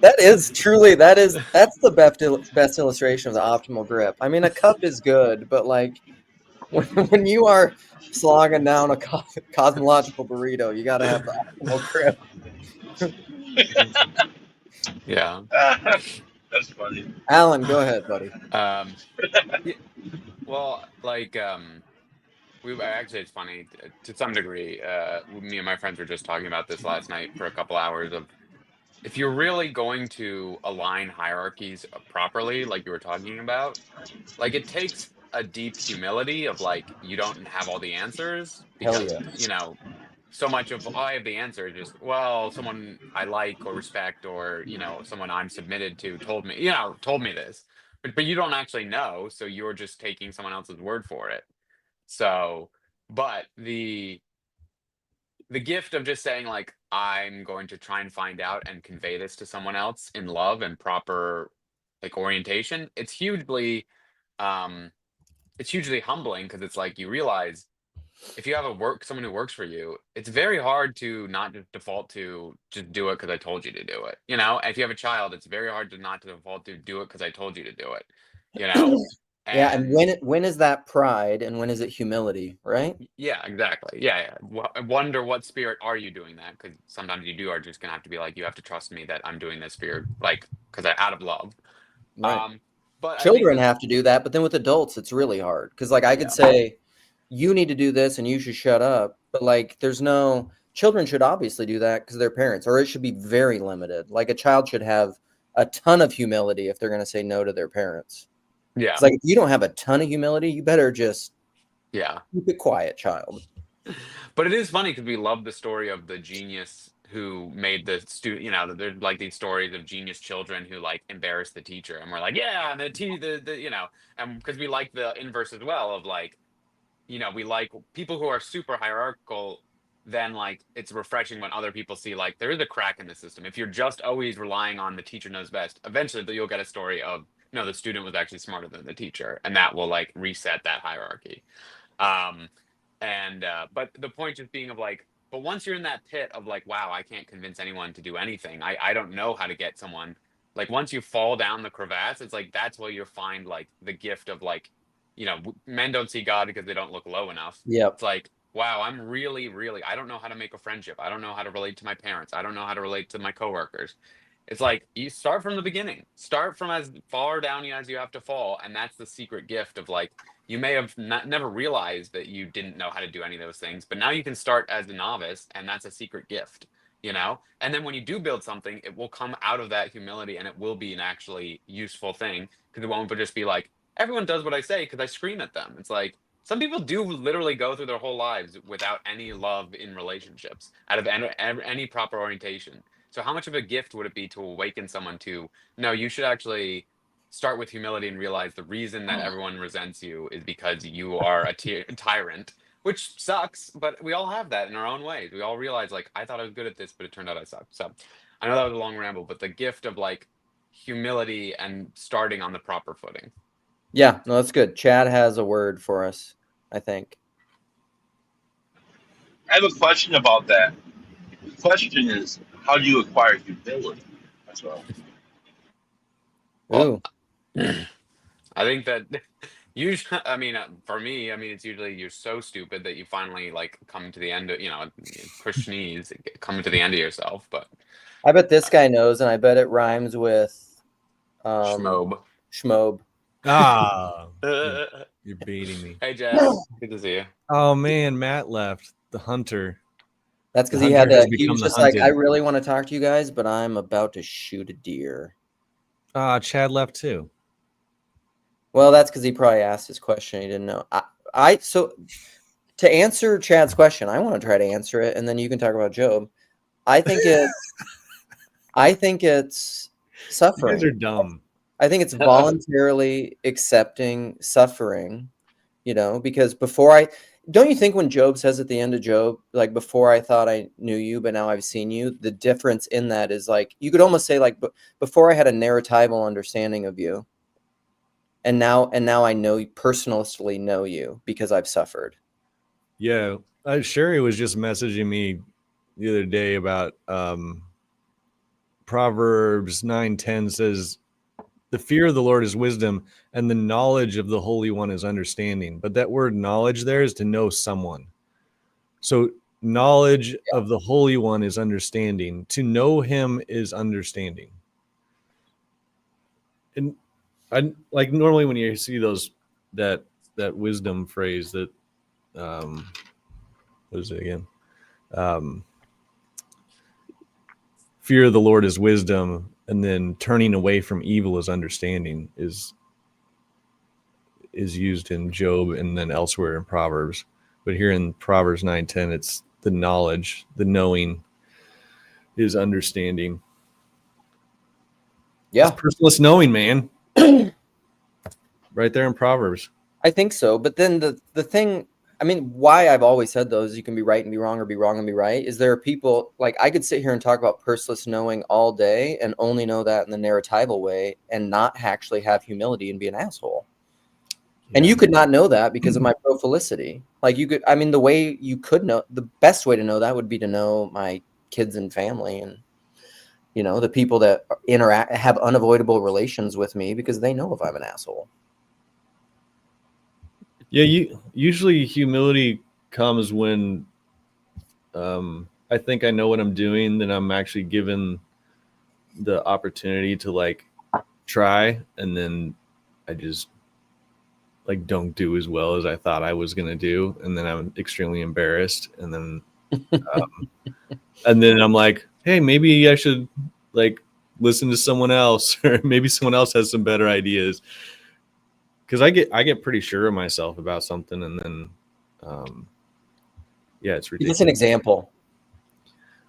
That's the best illustration of the optimal grip. I mean, a cup is good, but like when you are slogging down a cosmological burrito, you got to have the optimal grip. yeah. That's funny. Alan, go ahead, buddy. Yeah, well, like, actually, it's funny to some degree. Me and my friends were just talking about this last night for a couple hours of if you're really going to align hierarchies properly, like you were talking about, like it takes a deep humility of like you don't have all the answers Hell because yeah. so much of I have the answer just someone I like or respect or someone I'm submitted to told me this, but you don't actually know, so you're just taking someone else's word for it. So, but the gift of just saying like I'm going to try and find out and convey this to someone else in love and proper like orientation, um it's hugely humbling because it's like you realize if you have someone who works for you, it's very hard to not just default to just do it because I told you to do it. If you have a child, it's very hard to not to default to do it because I told you to do it. Yeah, and And when is that pride and when is it humility, right? yeah, exactly. Yeah. I wonder what spirit are you doing that? Because sometimes you are just gonna have to be like, you have to trust me that I'm doing this for your like, because out of love. Right. But I think Children have to do that, but then with adults, it's really hard because like I could say, you need to do this and you should shut up, but like children should obviously do that because they're parents, or it should be very limited. Like a child should have a ton of humility if they're going to say no to their parents. Yeah. It's like, if you don't have a ton of humility, you better just Yeah. keep it quiet, child. But it is funny because we love the story of the genius who made the student, there's like these stories of genius children who like embarrass the teacher. And we're like, yeah, and and because we like the inverse as well of like, we like people who are super hierarchical, then like it's refreshing when other people see like there is a crack in the system. If you're just always relying on the teacher knows best, eventually you'll get a story of, no, the student was actually smarter than the teacher. And that will like reset that hierarchy. Um, but the point just being of like, but once you're in that pit of like, wow, I can't convince anyone to do anything. I don't know how to get someone. Like once you fall down the crevasse, it's like that's where you find like the gift of like, men don't see God because they don't look low enough. Yep. It's like, wow, I'm really, really, I don't know how to make a friendship. I don't know how to relate to my parents. I don't know how to relate to my coworkers. It's like you start from the beginning. Start from as far down as you have to fall, and that's the secret gift of like you may have never realized that you didn't know how to do any of those things, but now you can start as a novice, and that's a secret gift, And then when you do build something, it will come out of that humility, and it will be an actually useful thing because it won't just be like everyone does what I say because I scream at them. It's like some people do literally go through their whole lives without any love in relationships, out of any proper orientation. So how much of a gift would it be to awaken someone to, no, you should actually start with humility and realize the reason that everyone resents you is because you are a tyrant, which sucks, but we all have that in our own ways. We all realize, like, I thought I was good at this, but it turned out I sucked. So I know that was a long ramble, but the gift of like humility and starting on the proper footing. Yeah, no, that's good. Chad has a word for us, I think. I have a question about that. The question is, how do you acquire humility? That's what Well, Ooh. I think that usually, I mean, for me, I mean, it's usually you're so stupid that you finally like come to the end of, push knees, come to the end of yourself. But I bet this guy knows, and I bet it rhymes with schmobe. schmobe. Ah, you're baiting me. Hey, Jazz, good to see you. Oh man, Matt left. The hunter. That's because The he had hunter has to. He become was the just like, I hunted. really want to talk to you guys, but I'm about to shoot a deer. Chad left too. Well, that's because he probably asked his question. He didn't know. So to answer Chad's question, I want to try to answer it, and then you can talk about Job. I think it's You suffering. guys are dumb. I think it's voluntarily accepting suffering, because don't you think when Job says at the end of Job, like, before I thought I knew you, but now I've seen you, the difference in that is like, you could almost say like, before I had a narratival understanding of you, and now I personally know you because I've suffered. Yeah, Sherry was just messaging me the other day about Proverbs 9:10 says, "The fear of the Lord is wisdom, and the knowledge of the Holy One is understanding." But that word knowledge there is to know someone. So knowledge of the Holy One is understanding. To know Him is understanding. And I like normally when you see that wisdom phrase that what is it again? Fear of the Lord is wisdom, and then turning away from evil is understanding is used in Job and then elsewhere in Proverbs. But here in Proverbs 9:10, it's the knowledge, the knowing is understanding. Yeah. It's personless knowing, man. Right there in Proverbs. I think so. But then the thing, I mean, why I've always said those, you can be right and be wrong, or be wrong and be right, is there are people, like, I could sit here and talk about personless knowing all day and only know that in the narratival way and not actually have humility and be an asshole. Yeah. And you could not know that because of my profilicity. Like, you could, I mean, the way you could know, the best way to know that would be to know my kids and family and, the people that have unavoidable relations with me because they know if I'm an asshole. Yeah, usually humility comes when I think I know what I'm doing, then I'm actually given the opportunity to like try, and then I just like don't do as well as I thought I was gonna do, and then I'm extremely embarrassed, and then I'm like, hey, maybe I should like listen to someone else, or maybe someone else has some better ideas. because I get pretty sure of myself about something, and then yeah, it's Give ridiculous. us an example.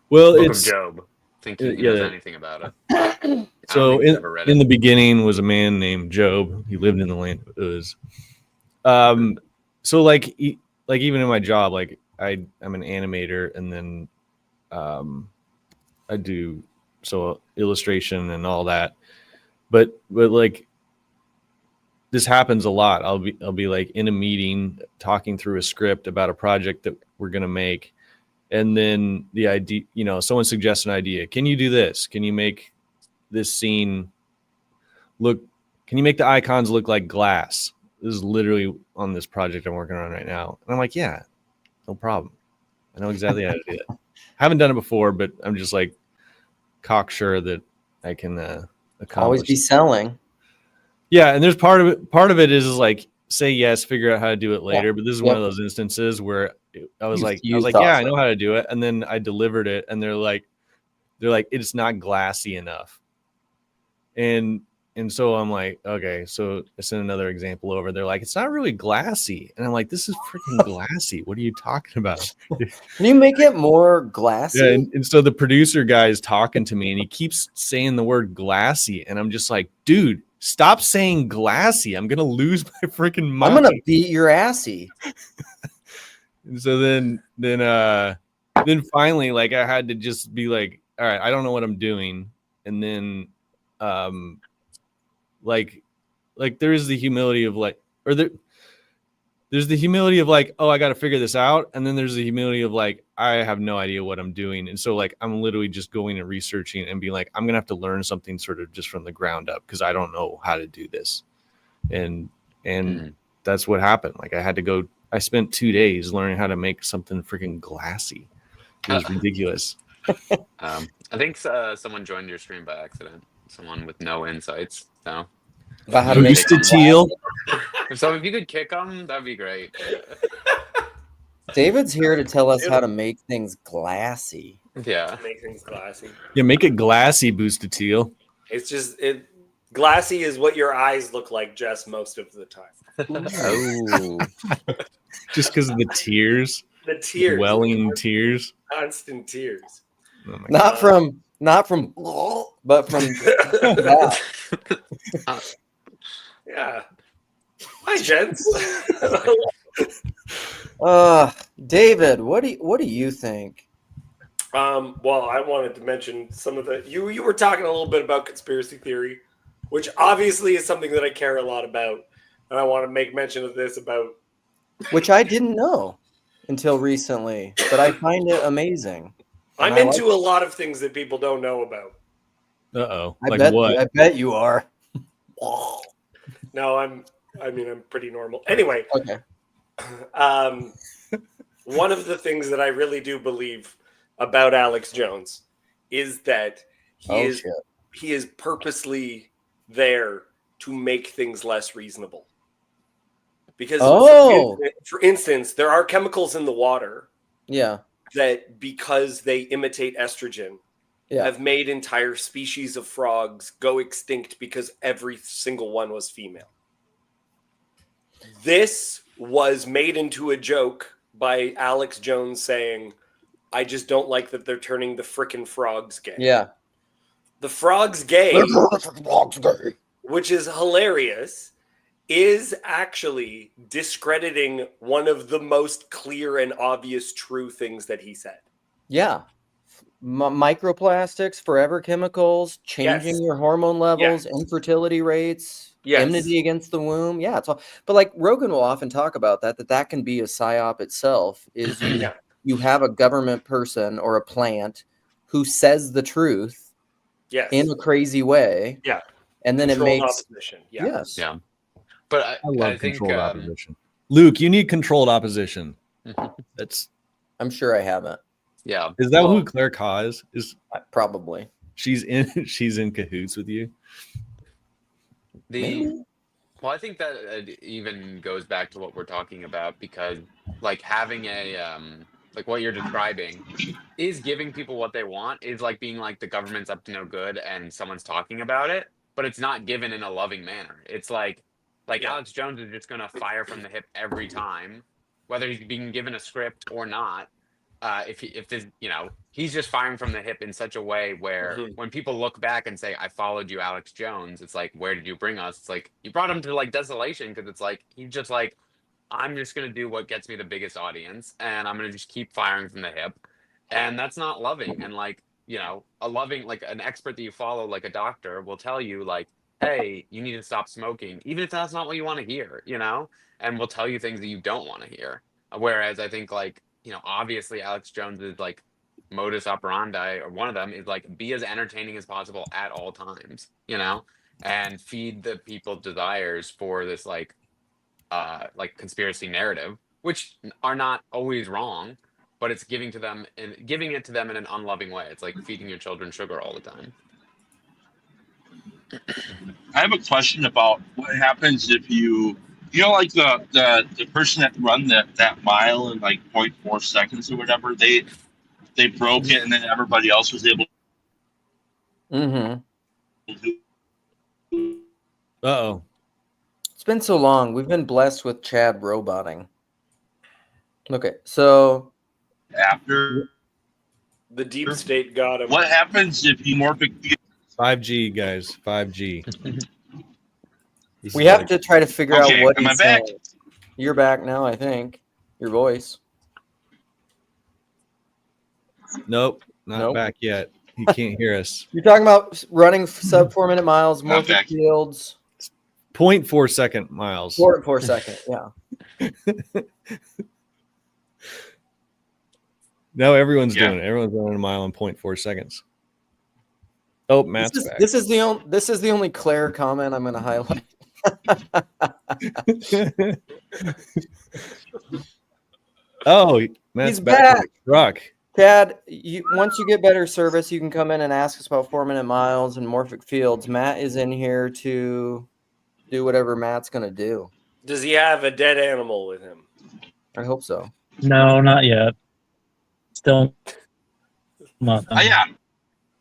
Well, Book it's of Job. Thinking he yeah, knows that- anything about it. I don't so think he's ever read in it. the beginning was a man named Job. He lived in the land of Uz. So like even in my job, like I'm an animator, and then I do illustration and all that. But like this happens a lot. I'll be like in a meeting talking through a script about a project that we're gonna make, and then the idea, someone suggests an idea. Can you do this? Can you make this scene look? Can you make the icons look like glass? This is literally on this project I'm working on right now, and I'm like, yeah, no problem. I know exactly how to do it. I haven't done it before, but I'm just like cocksure that I can accomplish. Always be selling. Yeah, and there's part of it is like say yes, figure out how to do it later. Yeah. But this is one of those instances where I was like, You yeah, thought I so. know how to do it, and then I delivered it, and they're like, it's not glassy enough, and so I'm like, okay, so I sent another example over. They're like, it's not really glassy, and I'm like, this is freaking glassy. What are you talking about? Can you make it more glassy? Yeah, and so the producer guy is talking to me, and he keeps saying the word glassy, and I'm just like, dude, stop saying glassy. I'm gonna lose my freaking mind. I'm gonna beat your assy. And so then finally, like, I had to just be like, all right, I don't know what I'm doing, and then like there is the humility of like, or there's the humility of like, oh, I got to figure this out. And then there's the humility of like, I have no idea what I'm doing. And so like, I'm literally just going and researching and being like, I'm going to have to learn something sort of just from the ground up, because I don't know how to do this. And that's what happened. Like I spent 2 days learning how to make something freaking glassy. It was ridiculous. I think someone joined your stream by accident. Someone with no insights. So About how to make Booster teal. So if you could kick them, that'd be great. David's here to tell us how to make things glassy. Yeah. Make things glassy. Yeah, make it glassy, Booster teal. It's just glassy is what your eyes look like, Jess, most of the time. Oh. Just because of the tears. The tears. Welling tears. Constant tears. Oh my Not from, but from that. Yeah. Hi, gents. David, what do you think? Well, I wanted to mention some of the you were talking a little bit about conspiracy theory, which obviously is something that I care a lot about, and I want to make mention of this about Which I didn't know until recently, but I find it amazing. I'm into a lot of things that people don't know about. Uh-oh. I Like bet, what? I bet you are. No, I'm pretty normal. Anyway, Okay. One of the things that I really do believe about Alex Jones is that he is purposely there to make things less reasonable. Because for instance, there are chemicals in the water that, because they imitate estrogen, have made entire species of frogs go extinct because every single one was female. This was made into a joke by Alex Jones saying, I just don't like that they're turning the frickin' frogs gay. Yeah. The frogs gay, which is hilarious, is actually discrediting one of the most clear and obvious true things that he said. Yeah. Microplastics, forever chemicals, changing your hormone levels, infertility rates, enmity against the womb. Yeah, it's all. But like Rogan will often talk about that can be a psyop itself. Is you have a government person or a plant who says the truth, in a crazy way, and then controlled it makes opposition. Yeah. But I love think controlled opposition. Luke, you need controlled opposition. That's. I'm sure I haven't. Yeah. Is that who Claire Ka is? Probably. She's in cahoots with you. Well, I think that even goes back to what we're talking about, because like having a like what you're describing is giving people what they want, is like being like the government's up to no good and someone's talking about it, but it's not given in a loving manner. It's like Like Alex Jones is just gonna fire from the hip every time, whether he's being given a script or not. If this, he's just firing from the hip in such a way where when people look back and say, "I followed you, Alex Jones," it's like, "Where did you bring us?" It's like you brought him to like desolation because it's like he's just like, "I'm just gonna do what gets me the biggest audience, and I'm gonna just keep firing from the hip," and that's not loving. And like a loving like an expert that you follow, like a doctor, will tell you like, "Hey, you need to stop smoking," even if that's not what you want to hear, and will tell you things that you don't want to hear. Whereas I think like, obviously Alex Jones is like modus operandi, or one of them is like be as entertaining as possible at all times, and feed the people desires for this like conspiracy narrative, which are not always wrong, but it's giving it to them in an unloving way. It's like feeding your children sugar all the time. I have a question about what happens if like the person that run that mile in like 0.4 seconds or whatever, they broke it, and then everybody else was able Mm-hmm. to. Uh-oh. It's been so long. We've been blessed with Chad roboting. Okay, so After the deep state got him. What happens if you morphic? 5G, guys. 5G. we have to try to figure out what am I he's back? saying. You're back now, I think. Your voice. Nope, not back yet. He can't hear us. You're talking about running sub 4 minute miles, multiple back. fields. 0.4 second miles. 4 second, yeah. Now everyone's doing it. Everyone's running a mile in 0.4 seconds. Oh, Matt's back. This is the only Claire comment I'm going to highlight. Oh, Matt's He's back. back. Rock. Chad, once you get better service, you can come in and ask us about 4 minute miles and morphic fields. Matt is in here to do whatever Matt's going to do. Does he have a dead animal with him? I hope so. No, not yet. Still nothing. Yeah.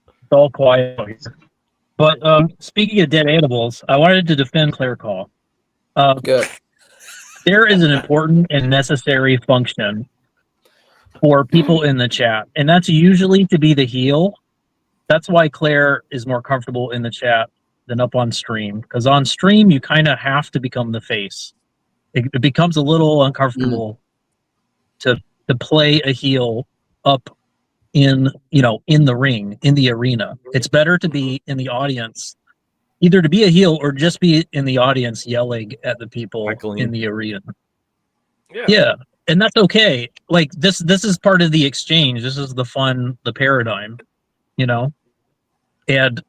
It's all quiet here. But speaking of dead animals, I wanted to defend Claire Call. Good. There is an important and necessary function for people in the chat, and that's usually to be the heel. That's why Claire is more comfortable in the chat than up on stream, because on stream you kind of have to become the face. It becomes a little uncomfortable to play a heel up in the ring, in the arena. It's better to be in the audience, either to be a heel or just be in the audience yelling at the people in the arena. Yeah, and that's okay. Like this is part of the exchange. This is the paradigm, and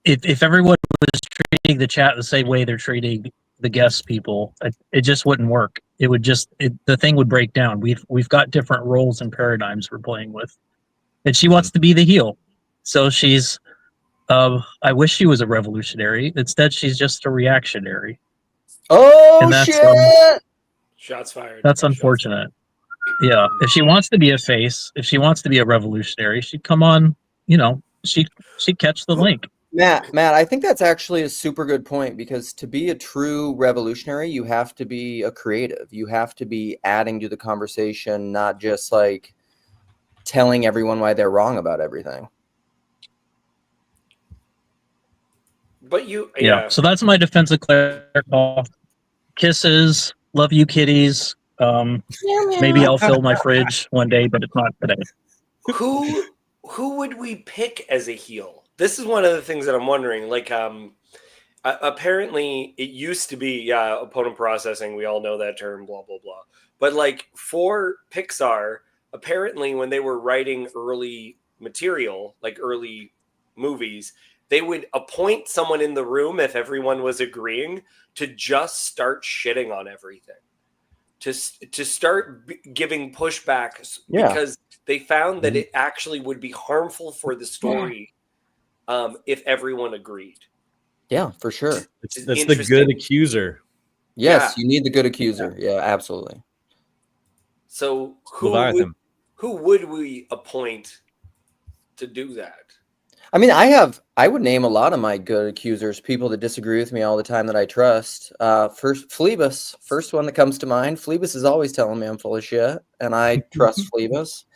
if everyone was treating the chat the same way they're treating the guest people, it just wouldn't work. It would the thing would break down. We've got different roles and paradigms we're playing with, and she wants to be the heel, so she's. I wish she was a revolutionary. Instead, she's just a reactionary. Oh, and that's, shit! Shots fired. That's unfortunate. Yeah, if she wants to be a face, if she wants to be a revolutionary, she'd come on. She'd catch the link. Matt, I think that's actually a super good point, because to be a true revolutionary, you have to be a creative. You have to be adding to the conversation, not just like telling everyone why they're wrong about everything. But so that's my defense of Claire Call. Kisses, love you, kitties. Maybe I'll fill my fridge one day, but it's not today. Who would we pick as a heel? This is one of the things that I'm wondering. Like, apparently it used to be opponent processing. We all know that term, blah blah blah. But like for Pixar, apparently when they were writing early material, like early movies, they would appoint someone in the room, if everyone was agreeing, to just start shitting on everything, to start giving pushback, because they found that it actually would be harmful for the story if everyone agreed. Yeah, for sure. That's the good accuser. Yes, you need the good accuser. Yeah, absolutely. So who would we appoint to do that? I mean, I would name a lot of my good accusers, people that disagree with me all the time that I trust. First, Phoebus, first one that comes to mind. Phoebus is always telling me I'm full of shit, and I trust Phoebus.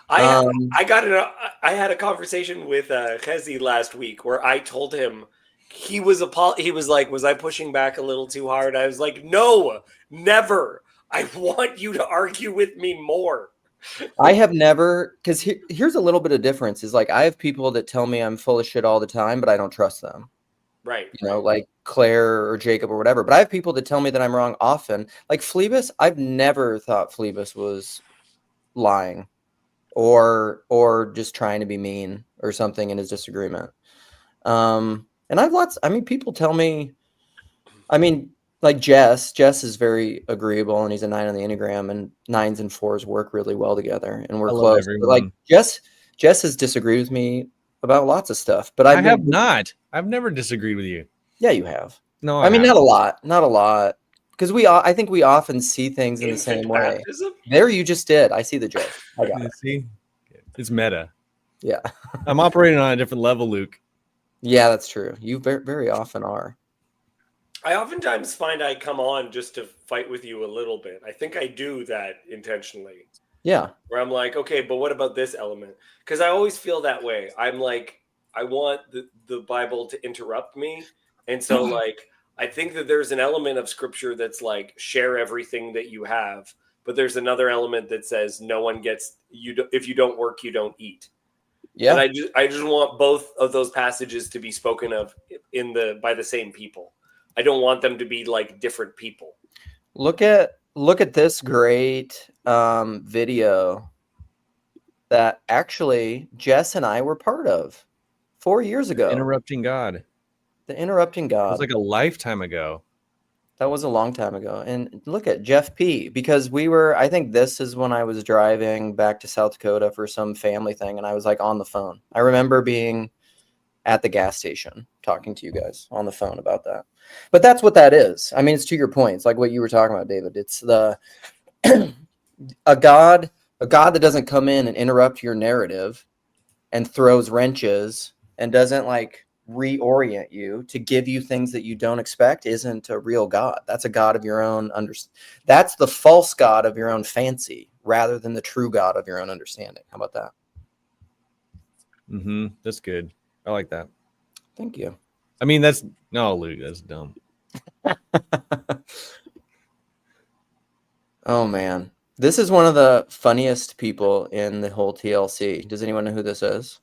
I had a conversation with Chezi last week where I told him he was like, was I pushing back a little too hard? I was like, no, never. I want you to argue with me more. I have never, because here's a little bit of difference is like I have people that tell me I'm full of shit all the time, but I don't trust them. Right. You know, like Claire or Jacob or whatever. But I have people that tell me that I'm wrong often. Like Phoebus, I've never thought Phoebus was lying or just trying to be mean or something in his disagreement. And I mean, people tell me, I mean, like Jess is very agreeable and he's a 9 on the Enneagram, and 9s and 4s work really well together and we're close. But like Jess has disagreed with me about lots of stuff, but I have not. I've never disagreed with you. Yeah, you have. No, I mean, not a lot. Because I think we often see things in the same way. Baptism? There, you just did. I see the joke. I got it. See, it's meta. Yeah. I'm operating on a different level, Luke. Yeah, that's true. You very, very often are. I oftentimes find I come on just to fight with you a little bit. I think I do that intentionally. Yeah. Where I'm like, okay, but what about this element? Because I always feel that way. I'm like, I want the Bible to interrupt me. And so like, I think that there's an element of scripture that's like, share everything that you have. But there's another element that says no one gets if you don't work, you don't eat. Yeah. And I just want both of those passages to be spoken of by the same people. I don't want them to be like different people. Look at this great video that actually Jess and I were part of 4 years ago. Interrupting God. The Interrupting God. It was like a lifetime ago. That was a long time ago. And look at Jeff P. Because I think this is when I was driving back to South Dakota for some family thing, and I was like on the phone. I remember being at the gas station talking to you guys on the phone about that. But that's what that is. I mean, it's to your point. It's like what you were talking about, David. It's the a God that doesn't come in and interrupt your narrative and throws wrenches and doesn't like reorient you to give you things that you don't expect isn't a real God. That's a God of your own that's the false God of your own fancy rather than the true God of your own understanding. How about that? That's good. I like that. Thank you. I mean, Luke, that's dumb. Oh man. This is one of the funniest people in the whole TLC. Does anyone know who this is?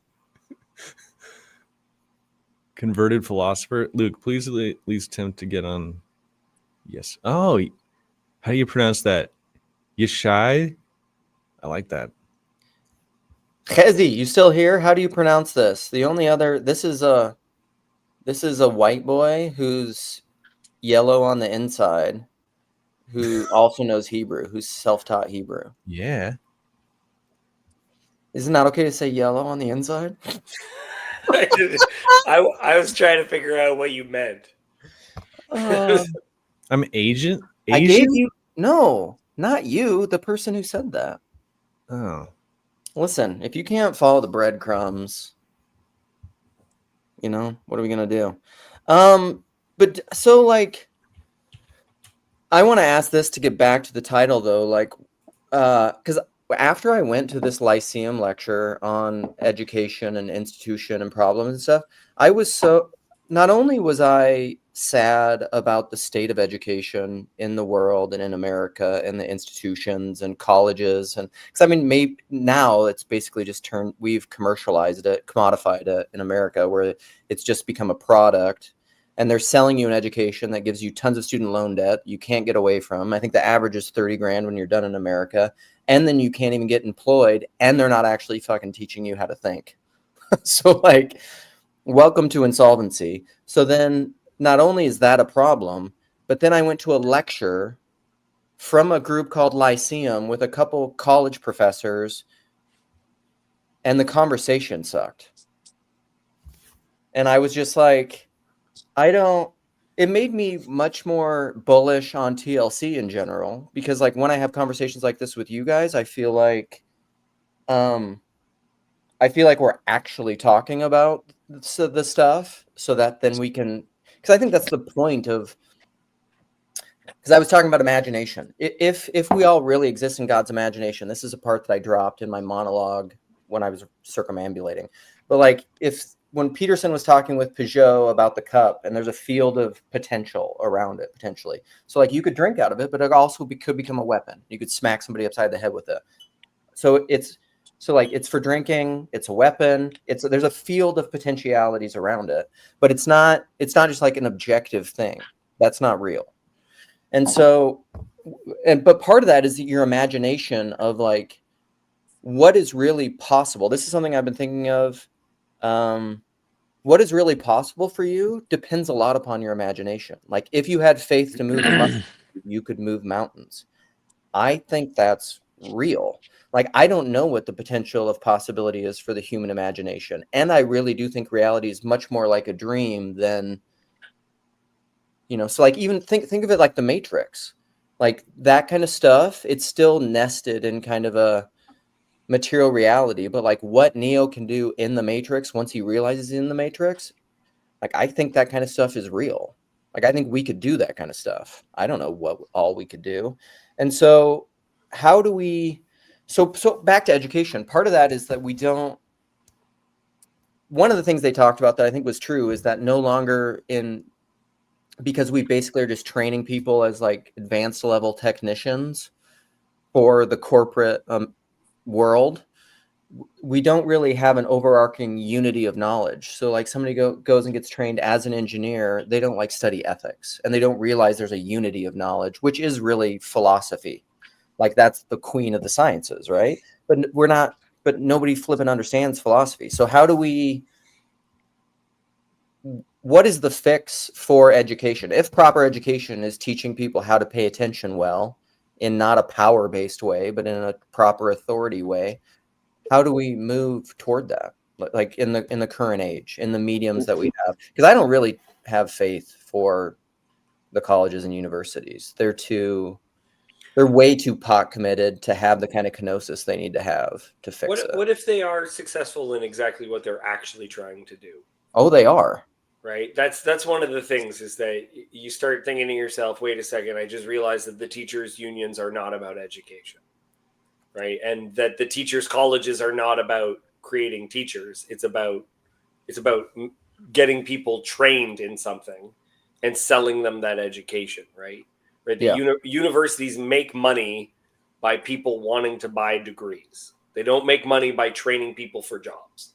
Converted philosopher. Luke, please at least attempt to get on. Yes. Oh, how do you pronounce that? Yeshai? I like that. Chezi, you still here? How do you pronounce this? This is a white boy who's yellow on the inside, who also knows Hebrew, who's self-taught Hebrew. Yeah. Isn't that okay to say yellow on the inside? I was trying to figure out what you meant. I'm Asian? I gave you no, not you, the person who said that. Oh. Listen, if you can't follow the breadcrumbs, what are we gonna do? But so like, I want to ask this to get back to the title though, like, because after I went to this Lyceum lecture on education and institution and problems and stuff, not only was I sad about the state of education in the world and in America and the institutions and colleges, and because I mean, maybe now it's basically just we've commercialized it, commodified it in America, where it's just become a product, and they're selling you an education that gives you tons of student loan debt you can't get away from. I think the average is 30 grand when you're done in America, and then you can't even get employed, and they're not actually fucking teaching you how to think. So like, welcome to insolvency. So then not only is that a problem, but then I went to a lecture from a group called Lyceum with a couple college professors, and the conversation sucked. And I was just like, it made me much more bullish on TLC in general, because like when I have conversations like this with you guys, I feel like we're actually talking about the stuff so that then we can, because I think that's the point of, because I was talking about imagination. If we all really exist in God's imagination, this is a part that I dropped in my monologue when I was circumambulating. But like, when Peterson was talking with Peugeot about the cup, and there's a field of potential around it potentially, so like you could drink out of it, but it also could become a weapon. You could smack somebody upside the head with it. So it's for drinking. It's a weapon. There's a field of potentialities around it, but it's not just like an objective thing. That's not real. And so, but part of that is your imagination of like, what is really possible. This is something I've been thinking of. What is really possible for you depends a lot upon your imagination. Like if you had faith to move a mountain, you could move mountains. I think that's real. Like, I don't know what the potential of possibility is for the human imagination. And I really do think reality is much more like a dream than, so like even think of it like the Matrix, like that kind of stuff. It's still nested in kind of a material reality, but like what Neo can do in the Matrix once he realizes he's in the Matrix, like I think that kind of stuff is real. Like I think we could do that kind of stuff. I don't know what all we could do. And so how do we, so back to education, part of that is that we don't, one of the things they talked about that I think was true is that no longer because we basically are just training people as like advanced level technicians for the corporate world, we don't really have an overarching unity of knowledge. So like somebody goes and gets trained as an engineer, they don't like study ethics and they don't realize there's a unity of knowledge, which is really philosophy. Like that's the queen of the sciences, right? But nobody flipping understands philosophy. So what is the fix for education? If proper education is teaching people how to pay attention well, in not a power-based way, but in a proper authority way, how do we move toward that? Like in the current age, in the mediums that we have? Because I don't really have faith for the colleges and universities. They're way too pot committed to have the kind of kenosis they need to have to fix it. What if they are successful in exactly what they're actually trying to do? Oh, they are. Right. That's one of the things is that you start thinking to yourself, wait a second, I just realized that the teachers' unions are not about education. Right. And that the teachers' colleges are not about creating teachers. It's about getting people trained in something and selling them that education. Right. Right. The universities make money by people wanting to buy degrees. They don't make money by training people for jobs.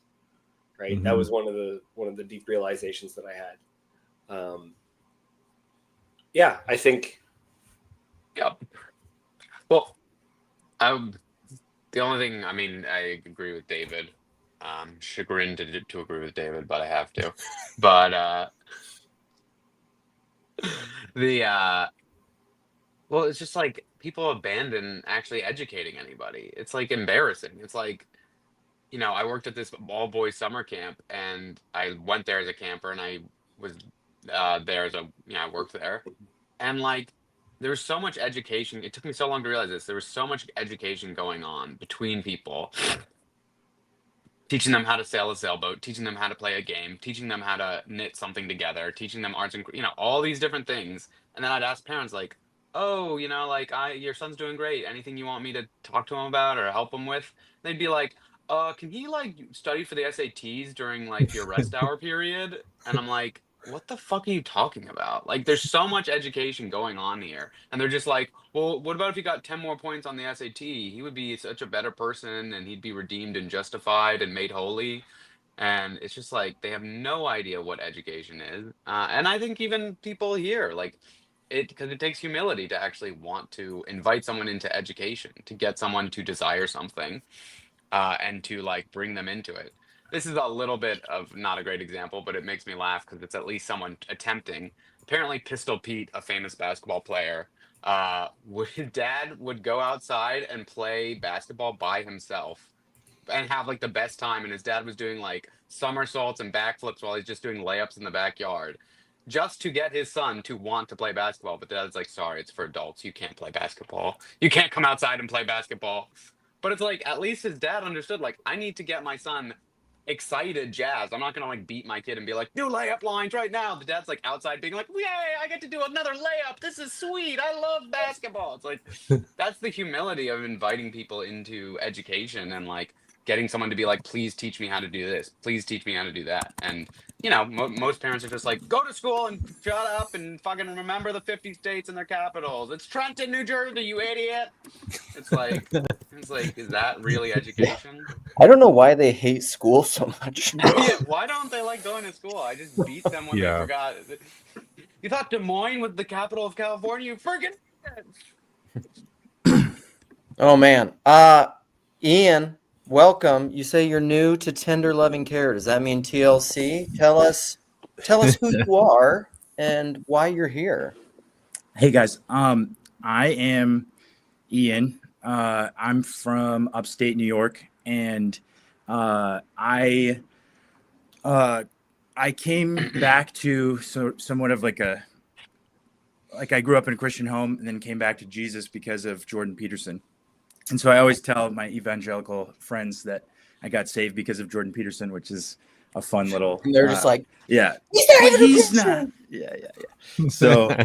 Right. Mm-hmm. That was one of the deep realizations that I had. I think. Yeah. Well, the only thing, I mean, I agree with David. Chagrined to agree with David, but I have to. But well, it's just like people abandon actually educating anybody. It's like embarrassing. It's like, I worked at this all boys summer camp, and I went there as a camper, and I was there as I worked there, and like there was so much education. It took me so long to realize this. There was so much education going on between people, teaching them how to sail a sailboat, teaching them how to play a game, teaching them how to knit something together, teaching them arts and all these different things. And then I'd ask parents like, oh, like your son's doing great. Anything you want me to talk to him about or help him with? They'd be like, can he like study for the SATs during like your rest hour period? And I'm like, what the fuck are you talking about? Like, there's so much education going on here. And they're just like, well, what about if he got 10 more points on the SAT? He would be such a better person and he'd be redeemed and justified and made holy. And it's just like, they have no idea what education is. And I think even people here, like, because it takes humility to actually want to invite someone into education, to get someone to desire something, and to like bring them into it. This is a little bit of not a great example, but it makes me laugh because it's at least someone attempting. Apparently, Pistol Pete, a famous basketball player, dad would go outside and play basketball by himself and have like the best time. And his dad was doing like somersaults and backflips while he's just doing layups in the backyard, just to get his son to want to play basketball. But dad's like, sorry, it's for adults. You can't play basketball. You can't come outside and play basketball. But it's like, at least his dad understood, like, I need to get my son excited jazz. I'm not gonna like beat my kid and be like, do layup lines right now. The dad's like outside being like, yay, I get to do another layup. This is sweet. I love basketball. It's like that's the humility of inviting people into education and like getting someone to be like, please teach me how to do this. Please teach me how to do that. And you know, most parents are just like, go to school and shut up and fucking remember the 50 states and their capitals. It's Trenton, New Jersey, you idiot. It's like, is that really education? I don't know why they hate school so much. Yeah, why don't they like going to school? I just beat them when they forgot. You thought Des Moines was the capital of California? You freaking Oh man. Ian, welcome. You say you're new to Tender Loving Care. Does that mean TLC? Tell us who you are and why you're here. Hey guys. I am Ian. I'm from upstate New York, and I came back to somewhat of like I grew up in a Christian home and then came back to Jesus because of Jordan Peterson. And so I always tell my evangelical friends that I got saved because of Jordan Peterson, which is a fun little. And they're just like, yeah, he's not. Yeah. So,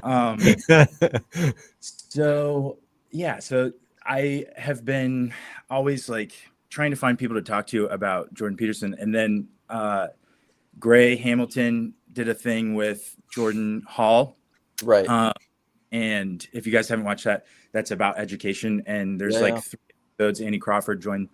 so I have been always like trying to find people to talk to about Jordan Peterson, and then Gray Hamilton did a thing with Jordan Hall, right? And if you guys haven't watched that, that's about education. And there's 3 episodes. Andy Crawford joined.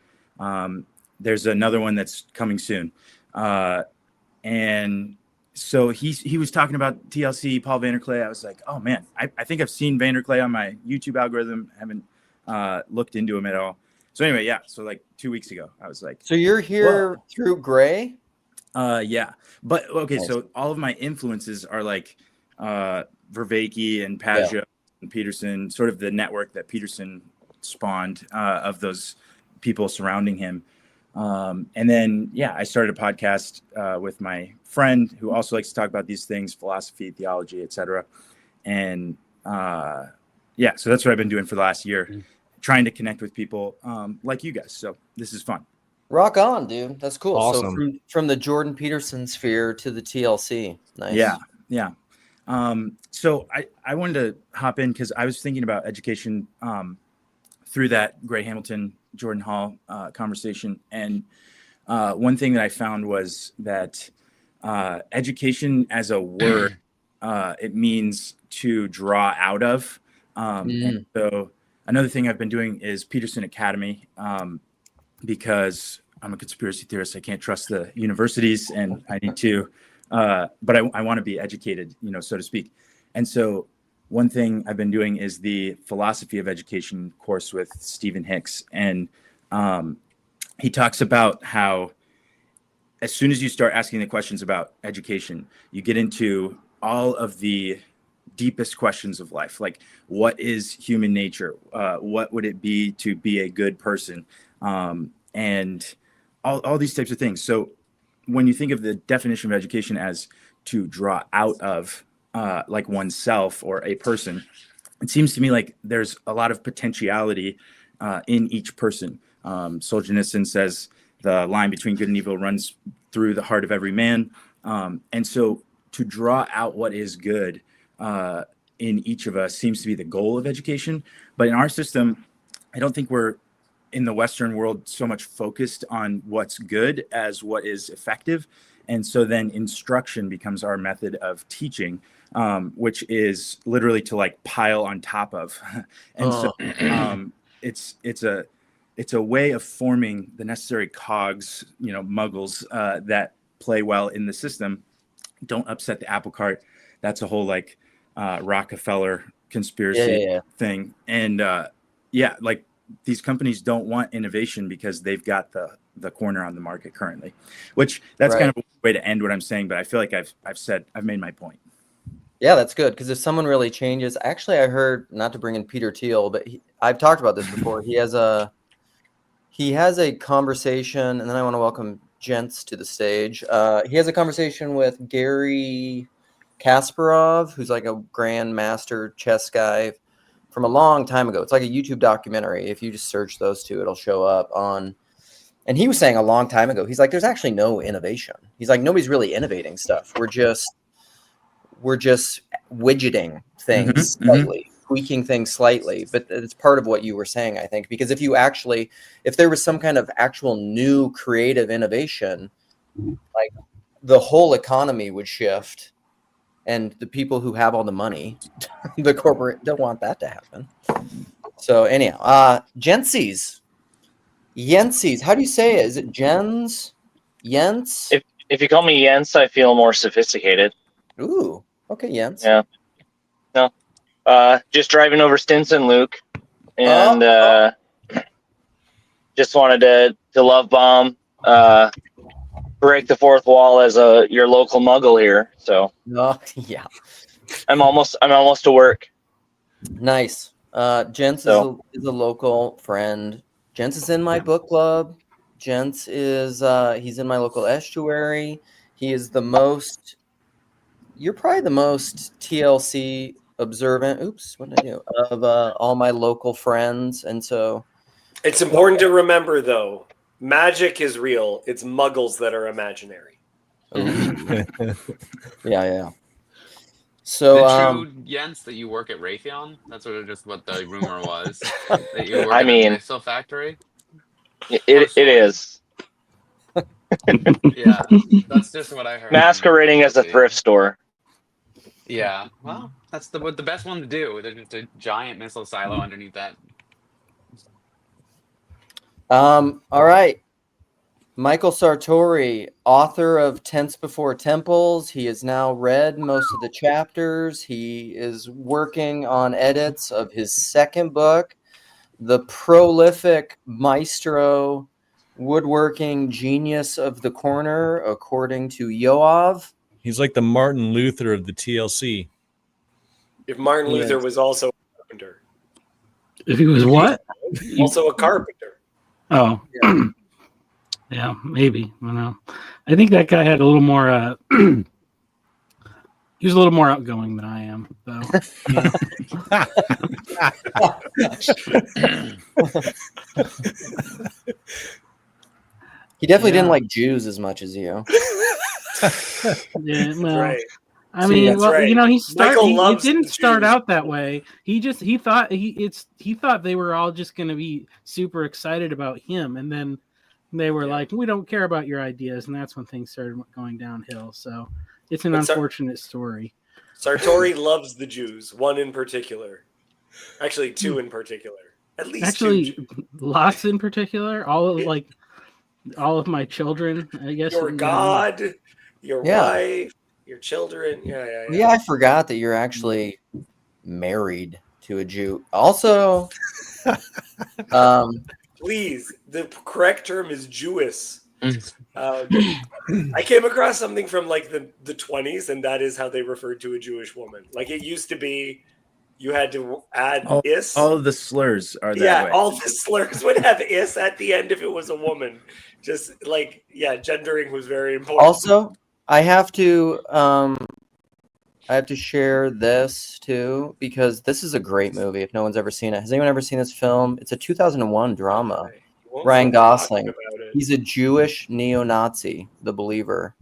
There's another one that's coming soon. And so he was talking about TLC, Paul Vanderklay. I was like, oh man, I think I've seen Vanderklay on my YouTube algorithm. I haven't looked into him at all. So anyway, yeah. So like 2 weeks ago, I was like, so you're here through Gray? Yeah. But okay. Nice. So all of my influences are like, Vervaeke and Pageau and Peterson, sort of the network that Peterson spawned of those people surrounding him. And then, I started a podcast with my friend who also likes to talk about these things, philosophy, theology, etc. And so that's what I've been doing for the last year, trying to connect with people like you guys. So this is fun. Rock on, dude. That's cool. Awesome. So from the Jordan Peterson sphere to the TLC. Nice. Yeah. So I wanted to hop in because I was thinking about education through that Gray Hamilton, Jordan Hall conversation. And one thing that I found was that education as a word, it means to draw out of. And so another thing I've been doing is Peterson Academy because I'm a conspiracy theorist. I can't trust the universities and I need to. But I want to be educated, so to speak. And so one thing I've been doing is the philosophy of education course with Stephen Hicks. And he talks about how as soon as you start asking the questions about education, you get into all of the deepest questions of life. Like, what is human nature? What would it be to be a good person? And all these types of things. So when you think of the definition of education as to draw out of like oneself or a person, it seems to me like there's a lot of potentiality in each person. Solzhenitsyn says the line between good and evil runs through the heart of every man. And so to draw out what is good in each of us seems to be the goal of education. But in our system, I don't think we're in the Western world so much focused on what's good as what is effective. And so then instruction becomes our method of teaching, which is literally to like pile on top of. And so it's a way of forming the necessary cogs, muggles that play well in the system. Don't upset the apple cart. That's a whole like Rockefeller conspiracy thing. And like these companies don't want innovation because they've got the corner on the market currently, which that's kind of a way to end what I'm saying. But I feel like I've made my point. Yeah, that's good. Because if someone really changes, actually, I heard, not to bring in Peter Thiel, but I've talked about this before. He has a conversation, and then I want to welcome Gents to the stage. He has a conversation with Gary Kasparov, who's like a grandmaster chess guy from a long time ago. It's like a YouTube documentary. If you just search those two, it'll show up on And he was saying a long time ago, he's like, there's actually no innovation. He's like, nobody's really innovating stuff. We're just widgeting things slightly, tweaking things slightly. But it's part of what you were saying, I think, because if there was some kind of actual new creative innovation, like the whole economy would shift, and the people who have all the money, the corporate, don't want that to happen. So anyhow, Jensies. How do you say it? Is it Jens? Jens? If you call me Jens, I feel more sophisticated. Ooh, okay, Jens. Yeah. No. Just driving over Stinson, Luke, and just wanted to love bomb, break the fourth wall as your local muggle here. So. Yeah. I'm almost to work. Nice. Jens is a local friend. Jens is in my book club. Jens is he's in my local estuary. He is you're probably the most TLC observant. Oops, what did I do? Of all my local friends. And so it's important to remember, though, magic is real. It's muggles that are imaginary. Yeah. So, is it true, Jens, that you work at Raytheon? That's sort of just what the rumor was. That you work at a missile factory? It is. Yeah, that's just what I heard. Masquerading as a thrift store. Yeah, well, that's the best one to do. There's just a giant missile silo underneath that. All right. Michael Sartori, author of Tents Before Temples. He has now read most of the chapters. He is working on edits of his second book, the prolific maestro, woodworking genius of the corner, according to Yoav. He's like the Martin Luther of the TLC. If Martin Luther was also a carpenter. If he was what? Also a carpenter. Oh. Yeah, maybe. I don't know. I think that guy had a little more he was a little more outgoing than I am, though. He definitely didn't like Jews as much as you. Yeah, well, right. I mean, well, right. you know, he loves didn't start Jews. out that way. He thought he thought they were all just going to be super excited about him, and then they were like, "We don't care about your ideas," and that's when things started going downhill. So it's an unfortunate story. Sartori loves the Jews, one in particular. Actually, two in particular. At least two. Lots in particular. All of my children, I guess. Your God, your wife, your children. Yeah. I forgot that you're actually married to a Jew. Also, please, the correct term is Jewess. I came across something from like the 20s, and that is how they referred to a Jewish woman. Like it used to be, you had to add is. All of the slurs are that way. All the slurs would have is at the end if it was a woman. Just like, gendering was very important. Also, I have to share this too, because this is a great movie. If no one's ever seen it, has anyone ever seen this film? It's a 2001 drama. Ryan Gosling. He's a Jewish neo-Nazi, The Believer.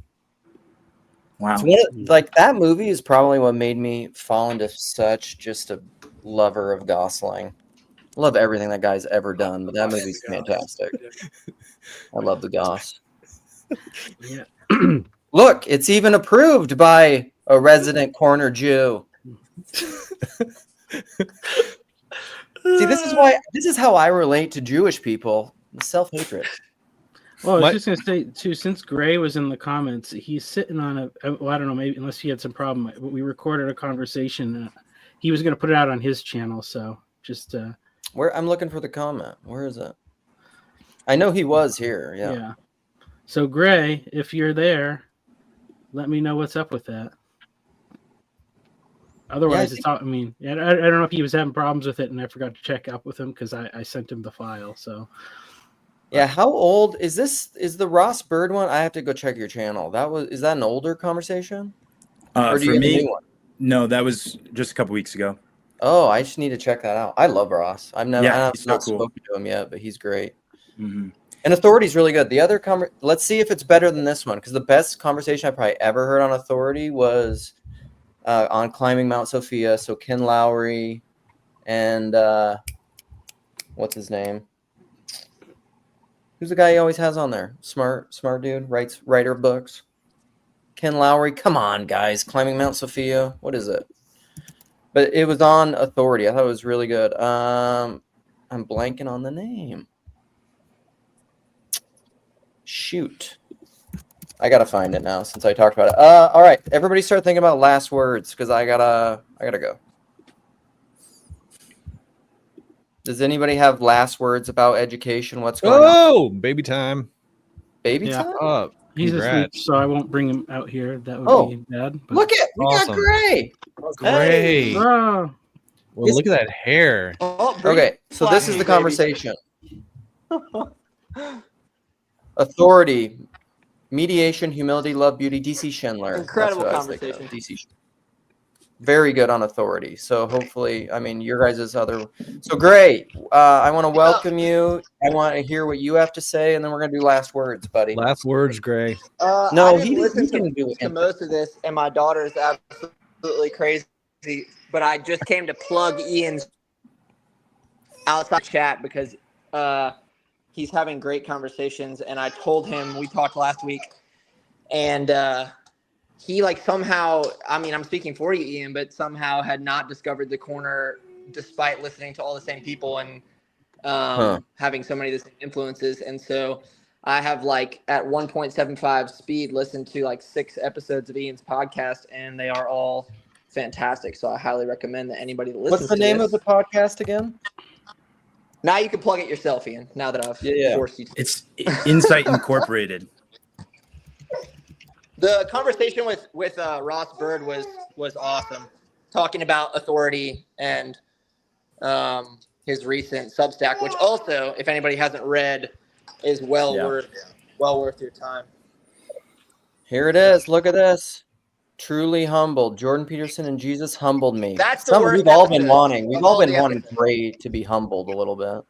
Wow. Like that movie is probably what made me fall into such just a lover of Gosling. I love everything that guy's ever done, but that movie's fantastic. I love the Goss. Yeah. Look, it's even approved by a resident corner Jew. See, this is how I relate to Jewish people. Self-hatred. Well, I was just going to say, too, since Gray was in the comments, he's sitting on I don't know, maybe unless he had some problem. We recorded a conversation. He was going to put it out on his channel, so just... Where I'm looking for the comment. Where is it? I know he was here, yeah. So, Gray, if you're there, let me know what's up with that. Otherwise, it's all, I mean, I don't know if he was having problems with it, and I forgot to check up with him because I sent him the file, so... Yeah, how old is this? Is the Ross Bird one? I have to go check your channel. Is that an older conversation? Or do you have a new one? No, that was just a couple weeks ago. Oh, I just need to check that out. I love Ross. I've not so cool. spoken to him yet, but he's great. Mm-hmm. And authority is really good. The other let's see if it's better than this one, because the best conversation I probably ever heard on authority was on climbing Mount Sophia. So Ken Lowry and what's his name? Who's the guy he always has on there? Smart dude, writer of books. Ken Lowry. Come on, guys. Climbing Mount Sophia. What is it? But it was on authority. I thought it was really good. I'm blanking on the name. Shoot. I gotta find it now since I talked about it. All right, everybody start thinking about last words because I gotta go. Does anybody have last words about education? What's going on? Oh, baby time. Baby Yeah. time? He's asleep, Congrats. so I won't bring him out here. That would be bad. But... Look at we got Awesome. Gray. Great. Oh, Well, look at that hair. Okay, so this is the conversation. Authority, mediation, humility, love, beauty. DC Schindler. Incredible That's what I was thinking of. conversation. DC. Very good on authority. So hopefully, I mean, your guys' other. So great. I want to welcome you. I want to hear what you have to say, and then we're gonna do last words, buddy. Last words, Gray. No, I didn't listen do to most of this, and my daughter is absolutely crazy. But I just came to plug Ian's outside chat because he's having great conversations, and I told him we talked last week, and he somehow, I mean, I'm speaking for you, Ian, but somehow had not discovered the corner despite listening to all the same people and having so many of the same influences. And so I have at 1.75 speed listened to 6 episodes of Ian's podcast, and they are all fantastic. So I highly recommend that anybody that listens to What's the name of the podcast again? Now you can plug it yourself, Ian, now that I've forced you to. It's Insight Incorporated. The conversation with Ross Bird was awesome, talking about authority and his recent Substack, which also, if anybody hasn't read, is well worth your time. Here it is. Look at this. Truly humbled. Jordan Peterson and Jesus humbled me. That's the worst we've all been episode wanting. We've of all all been the wanting episodes. Gray to be humbled a little bit.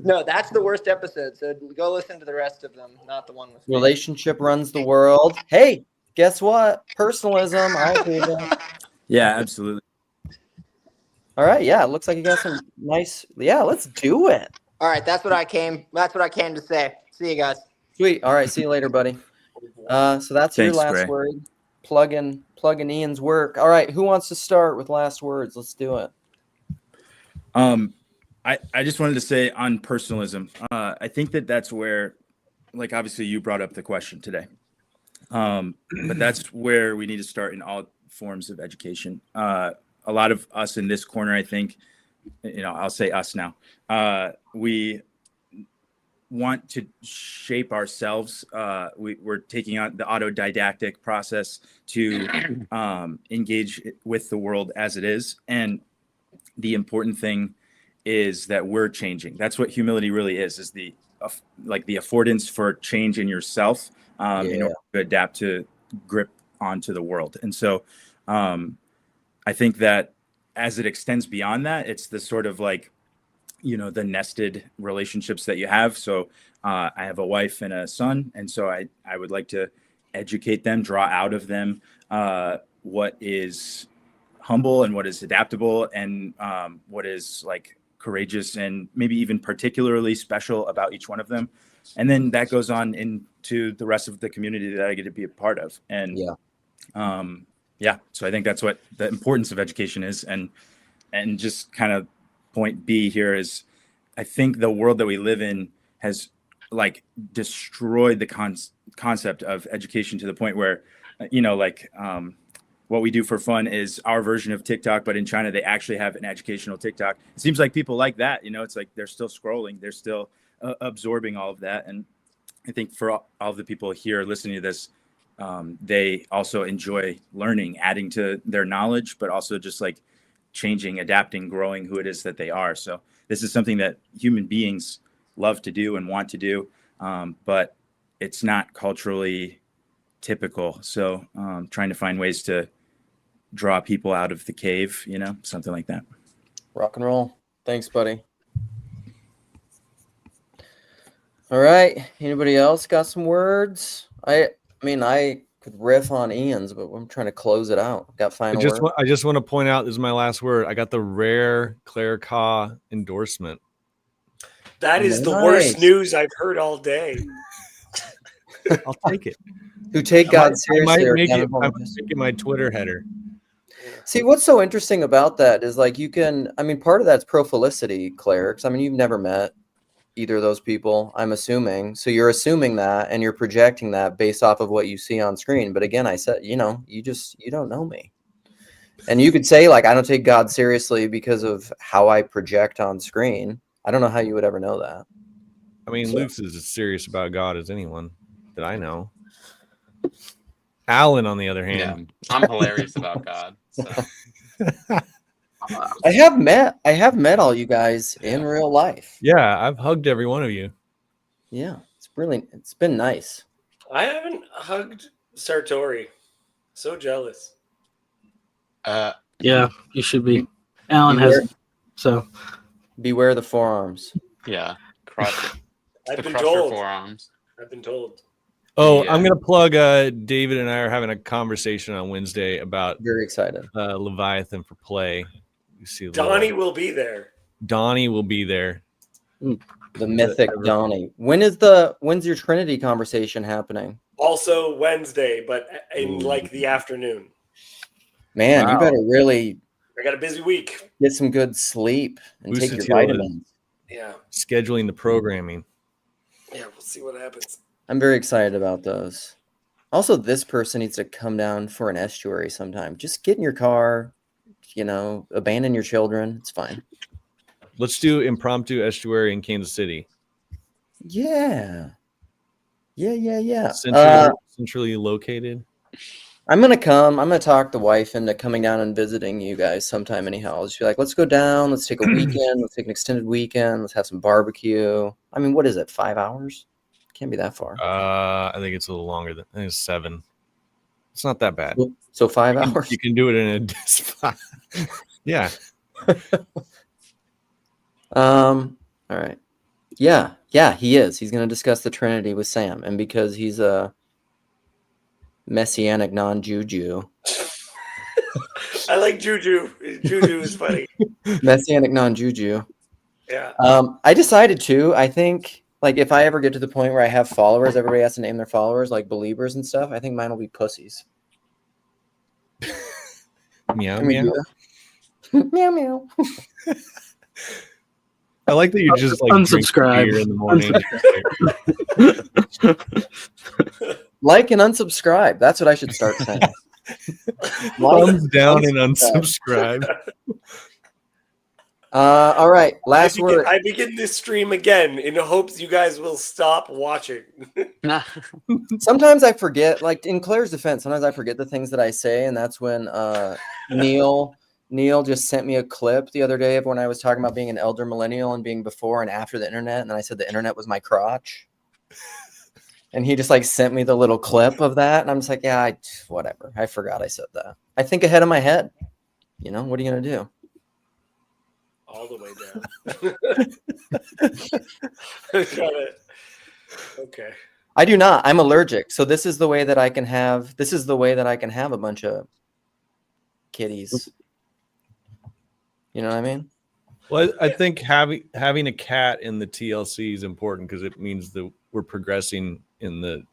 No, that's the worst episode. So go listen to the rest of them, not the one with me. Relationship runs the world. Hey, guess what? Personalism. I agree with that. Yeah, absolutely. All right. Yeah, it looks like you got some nice. Yeah, let's do it. All right, that's what I came to say. See you guys. Sweet. All right. See you later, buddy. So that's your Thanks, last Gray. word. Plug in Ian's work. All right. Who wants to start with last words? Let's do it. I just wanted to say on personalism, I think that's where, obviously you brought up the question today, but that's where we need to start in all forms of education. A lot of us in this corner, I think, I'll say us now, we want to shape ourselves. We're taking on the autodidactic process to engage with the world as it is. And the important thing is that we're changing. That's what humility really is the affordance for change in yourself in order to adapt to grip onto the world. And so I think that as it extends beyond that, it's the sort of the nested relationships that you have. So I have a wife and a son. And so I would like to educate them, draw out of them what is humble and what is adaptable and what is courageous and maybe even particularly special about each one of them. And then that goes on into the rest of the community that I get to be a part of. And so I think that's what the importance of education is. And just kind of point B here is I think the world that we live in has destroyed the concept of education to the point where, what we do for fun is our version of TikTok, but in China, they actually have an educational TikTok. It seems like people like that, it's they're still scrolling, they're still absorbing all of that. And I think for all of the people here listening to this, they also enjoy learning, adding to their knowledge, but also just changing, adapting, growing who it is that they are. So this is something that human beings love to do and want to do, but it's not culturally typical. So trying to find ways to draw people out of the cave, something like that. Rock and roll. Thanks, buddy. All right. Anybody else got some words? I mean, I could riff on Ian's, but I'm trying to close it out. Got final word? I just want to point out, this is my last word. I got the rare Claire Ka endorsement. That is the worst news I've heard all day. I'll take it. Who take God seriously? I might make it my Twitter header. See, what's so interesting about that is like you can, I mean, part of that's pro-felicity, Claire, because I mean, you've never met either of those people, I'm assuming. So you're assuming that and you're projecting that based off of what you see on screen. But again, I said, you know, you don't know me. And you could say, like, I don't take God seriously because of how I project on screen. I don't know how you would ever know that. I mean, Luke's is as serious about God as anyone that I know. Alan, on the other hand, I'm hilarious about God. So. I have met all you guys in real life. Yeah, I've hugged every one of you. Yeah, it's been nice. I haven't hugged Sartori. So jealous. Yeah, you should be. Alan has, so beware the forearms. Yeah, crush. I've been told. Forearms. I've been told. Oh, yeah. I'm gonna plug. David and I are having a conversation on Wednesday about very excited Leviathan for play. You see, Donnie will be there. Donnie will be there. The mythic Donnie. When's your Trinity conversation happening? Also Wednesday, but in like the afternoon. Man, wow. You better really. I got a busy week. Get some good sleep and take your vitamins. Yeah. Scheduling the programming. Yeah, we'll see what happens. I'm very excited about those. Also, this person needs to come down for an estuary sometime. Just get in your car, you know, abandon your children. It's fine. Let's do impromptu estuary in Kansas City. Yeah. Centrally located. I'm going to come. I'm going to talk the wife into coming down and visiting you guys sometime anyhow. I'll just be like, let's go down. Let's take a weekend. Let's take an extended weekend. Let's have some barbecue. I mean, what is it? 5 hours? Can't be that far. I think it's a little longer than. I think it's 7. It's not that bad. So 5 hours. You can do it in a. Yeah. All right. Yeah. He is. He's going to discuss the Trinity with Sam, and because he's a messianic non-juju. I like juju. Juju is funny. Messianic non-juju. Yeah. I decided to. I think. Like, if I ever get to the point where I have followers, everybody has to name their followers, like believers and stuff, I think mine will be pussies. Meow, meow. Meow, meow. I like that you just, like, unsubscribe in the morning. Like and unsubscribe. That's what I should start saying. Thumbs down and unsubscribe. All right, last word. I begin this stream again in hopes you guys will stop watching. Sometimes I forget, like in Claire's defense, sometimes I forget the things that I say, and that's when Neil just sent me a clip the other day of when I was talking about being an elder millennial and being before and after the internet, and then I said the internet was my crotch. And he just like sent me the little clip of that, and I'm just like, yeah, whatever. I forgot I said that. I think ahead of my head. You know, what are you gonna do? All the way down. Got it. Okay. I do not. I'm allergic. So this is the way that I can have a bunch of kitties. You know what I mean? Well, I think having a cat in the TLC is important because it means that we're progressing in the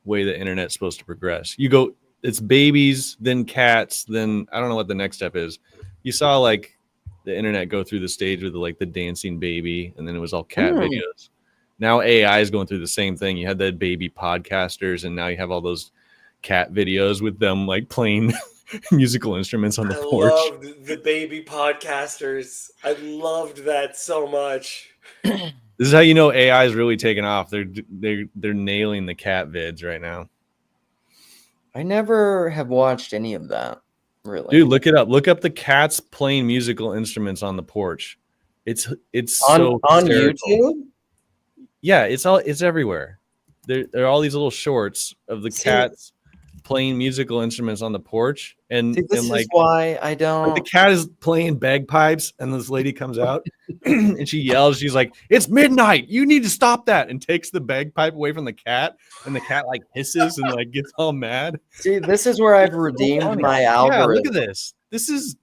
way the internet's supposed to progress. You go, it's babies, then cats, then I don't know what the next step is. You saw like the internet go through the stage with like the dancing baby, and then it was all cat videos. Now AI is going through the same thing. You had the baby podcasters, and now you have all those cat videos with them like playing musical instruments on the porch. I loved the baby podcasters. I loved that so much. This is how you know AI is really taking off. They're nailing the cat vids right now. I never have watched any of that. Really, dude, look it up. Look up the cats playing musical instruments on the porch. It's on YouTube. Yeah, it's everywhere. There are all these little shorts of the cats playing musical instruments on the porch, and See, this and is like why I like don't. the cat is playing bagpipes, and this lady comes out and she yells, she's like, "It's midnight, you need to stop that," and takes the bagpipe away from the cat, and the cat like hisses and like gets all mad. See, this is where I've It's so redeemed funny. my Yeah, look algorithm. at this. This is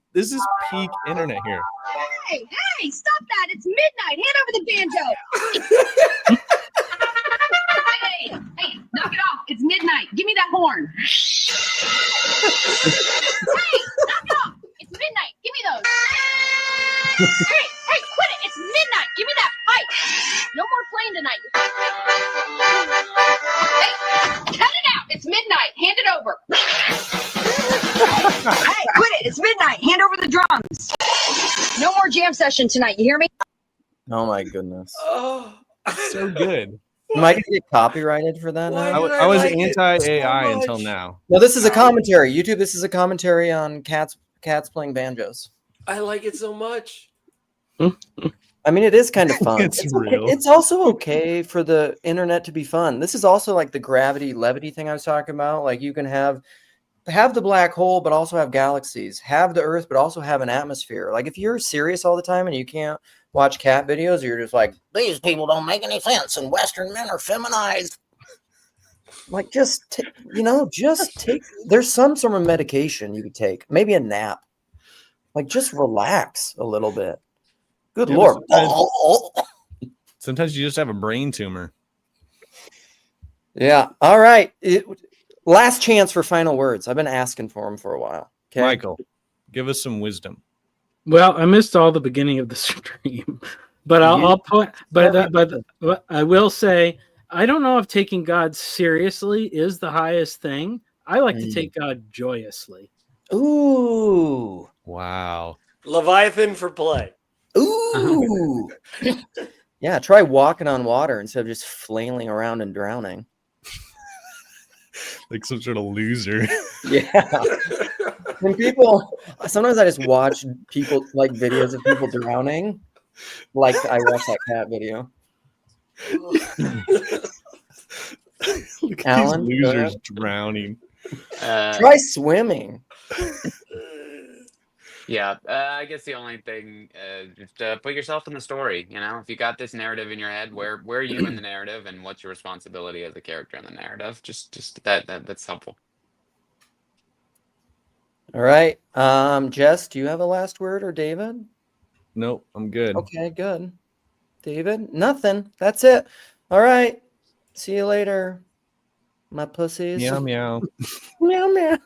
peak internet here. Hey, stop that. It's midnight. Hand over the banjo. Hey, knock it off. It's midnight. Give me that horn. Hey, knock it off. It's midnight. Give me those. Hey, quit it. It's midnight. Give me that pipe. No more playing tonight. Hey, cut it out. It's midnight. Hand it over. Hey, quit it. It's midnight. Hand over the drums. No more jam session tonight. You hear me? Oh my goodness. Oh, So good. Am I gonna get copyrighted for that Why now? did I was like it anti-AI so until much? now. No, this is a commentary. YouTube, this is a commentary on cats playing banjos. I like it so much. I mean, it is kind of fun. It's okay. real. It's also okay for the internet to be fun. This is also like the gravity levity thing I was talking about. Like you can have the black hole, but also have galaxies. Have the Earth, but also have an atmosphere. Like if you're serious all the time and you can't watch cat videos, you're just like, these people don't make any sense, and Western men are feminized. Like just take. There's some sort of medication you could take. Maybe a nap. Like just relax a little bit. Good Yeah, Lord. Sometimes you just have a brain tumor. Yeah. All right. Last chance for final words. I've been asking for them for a while. Okay. Michael, give us some wisdom. Well, I missed all the beginning of the stream, but I'll point. But I will say, I don't know if taking God seriously is the highest thing. I like to take God joyously. Ooh. Wow. Leviathan for play. Ooh. Yeah. Try walking on water instead of just flailing around and drowning. Like some sort of loser. Yeah. When sometimes I just watch people like videos of people drowning. Like I watched that cat video. Look at Alan, these losers drowning. Try swimming. Yeah, I guess the only thing, just put yourself in the story. You know, if you got this narrative in your head, where are you in the narrative, and what's your responsibility as a character in the narrative? Just that's helpful. All right. Jess, do you have a last word, or David? Nope, I'm good. Okay, good. David, nothing. That's it. All right. See you later, my pussies. Meow meow. Meow meow.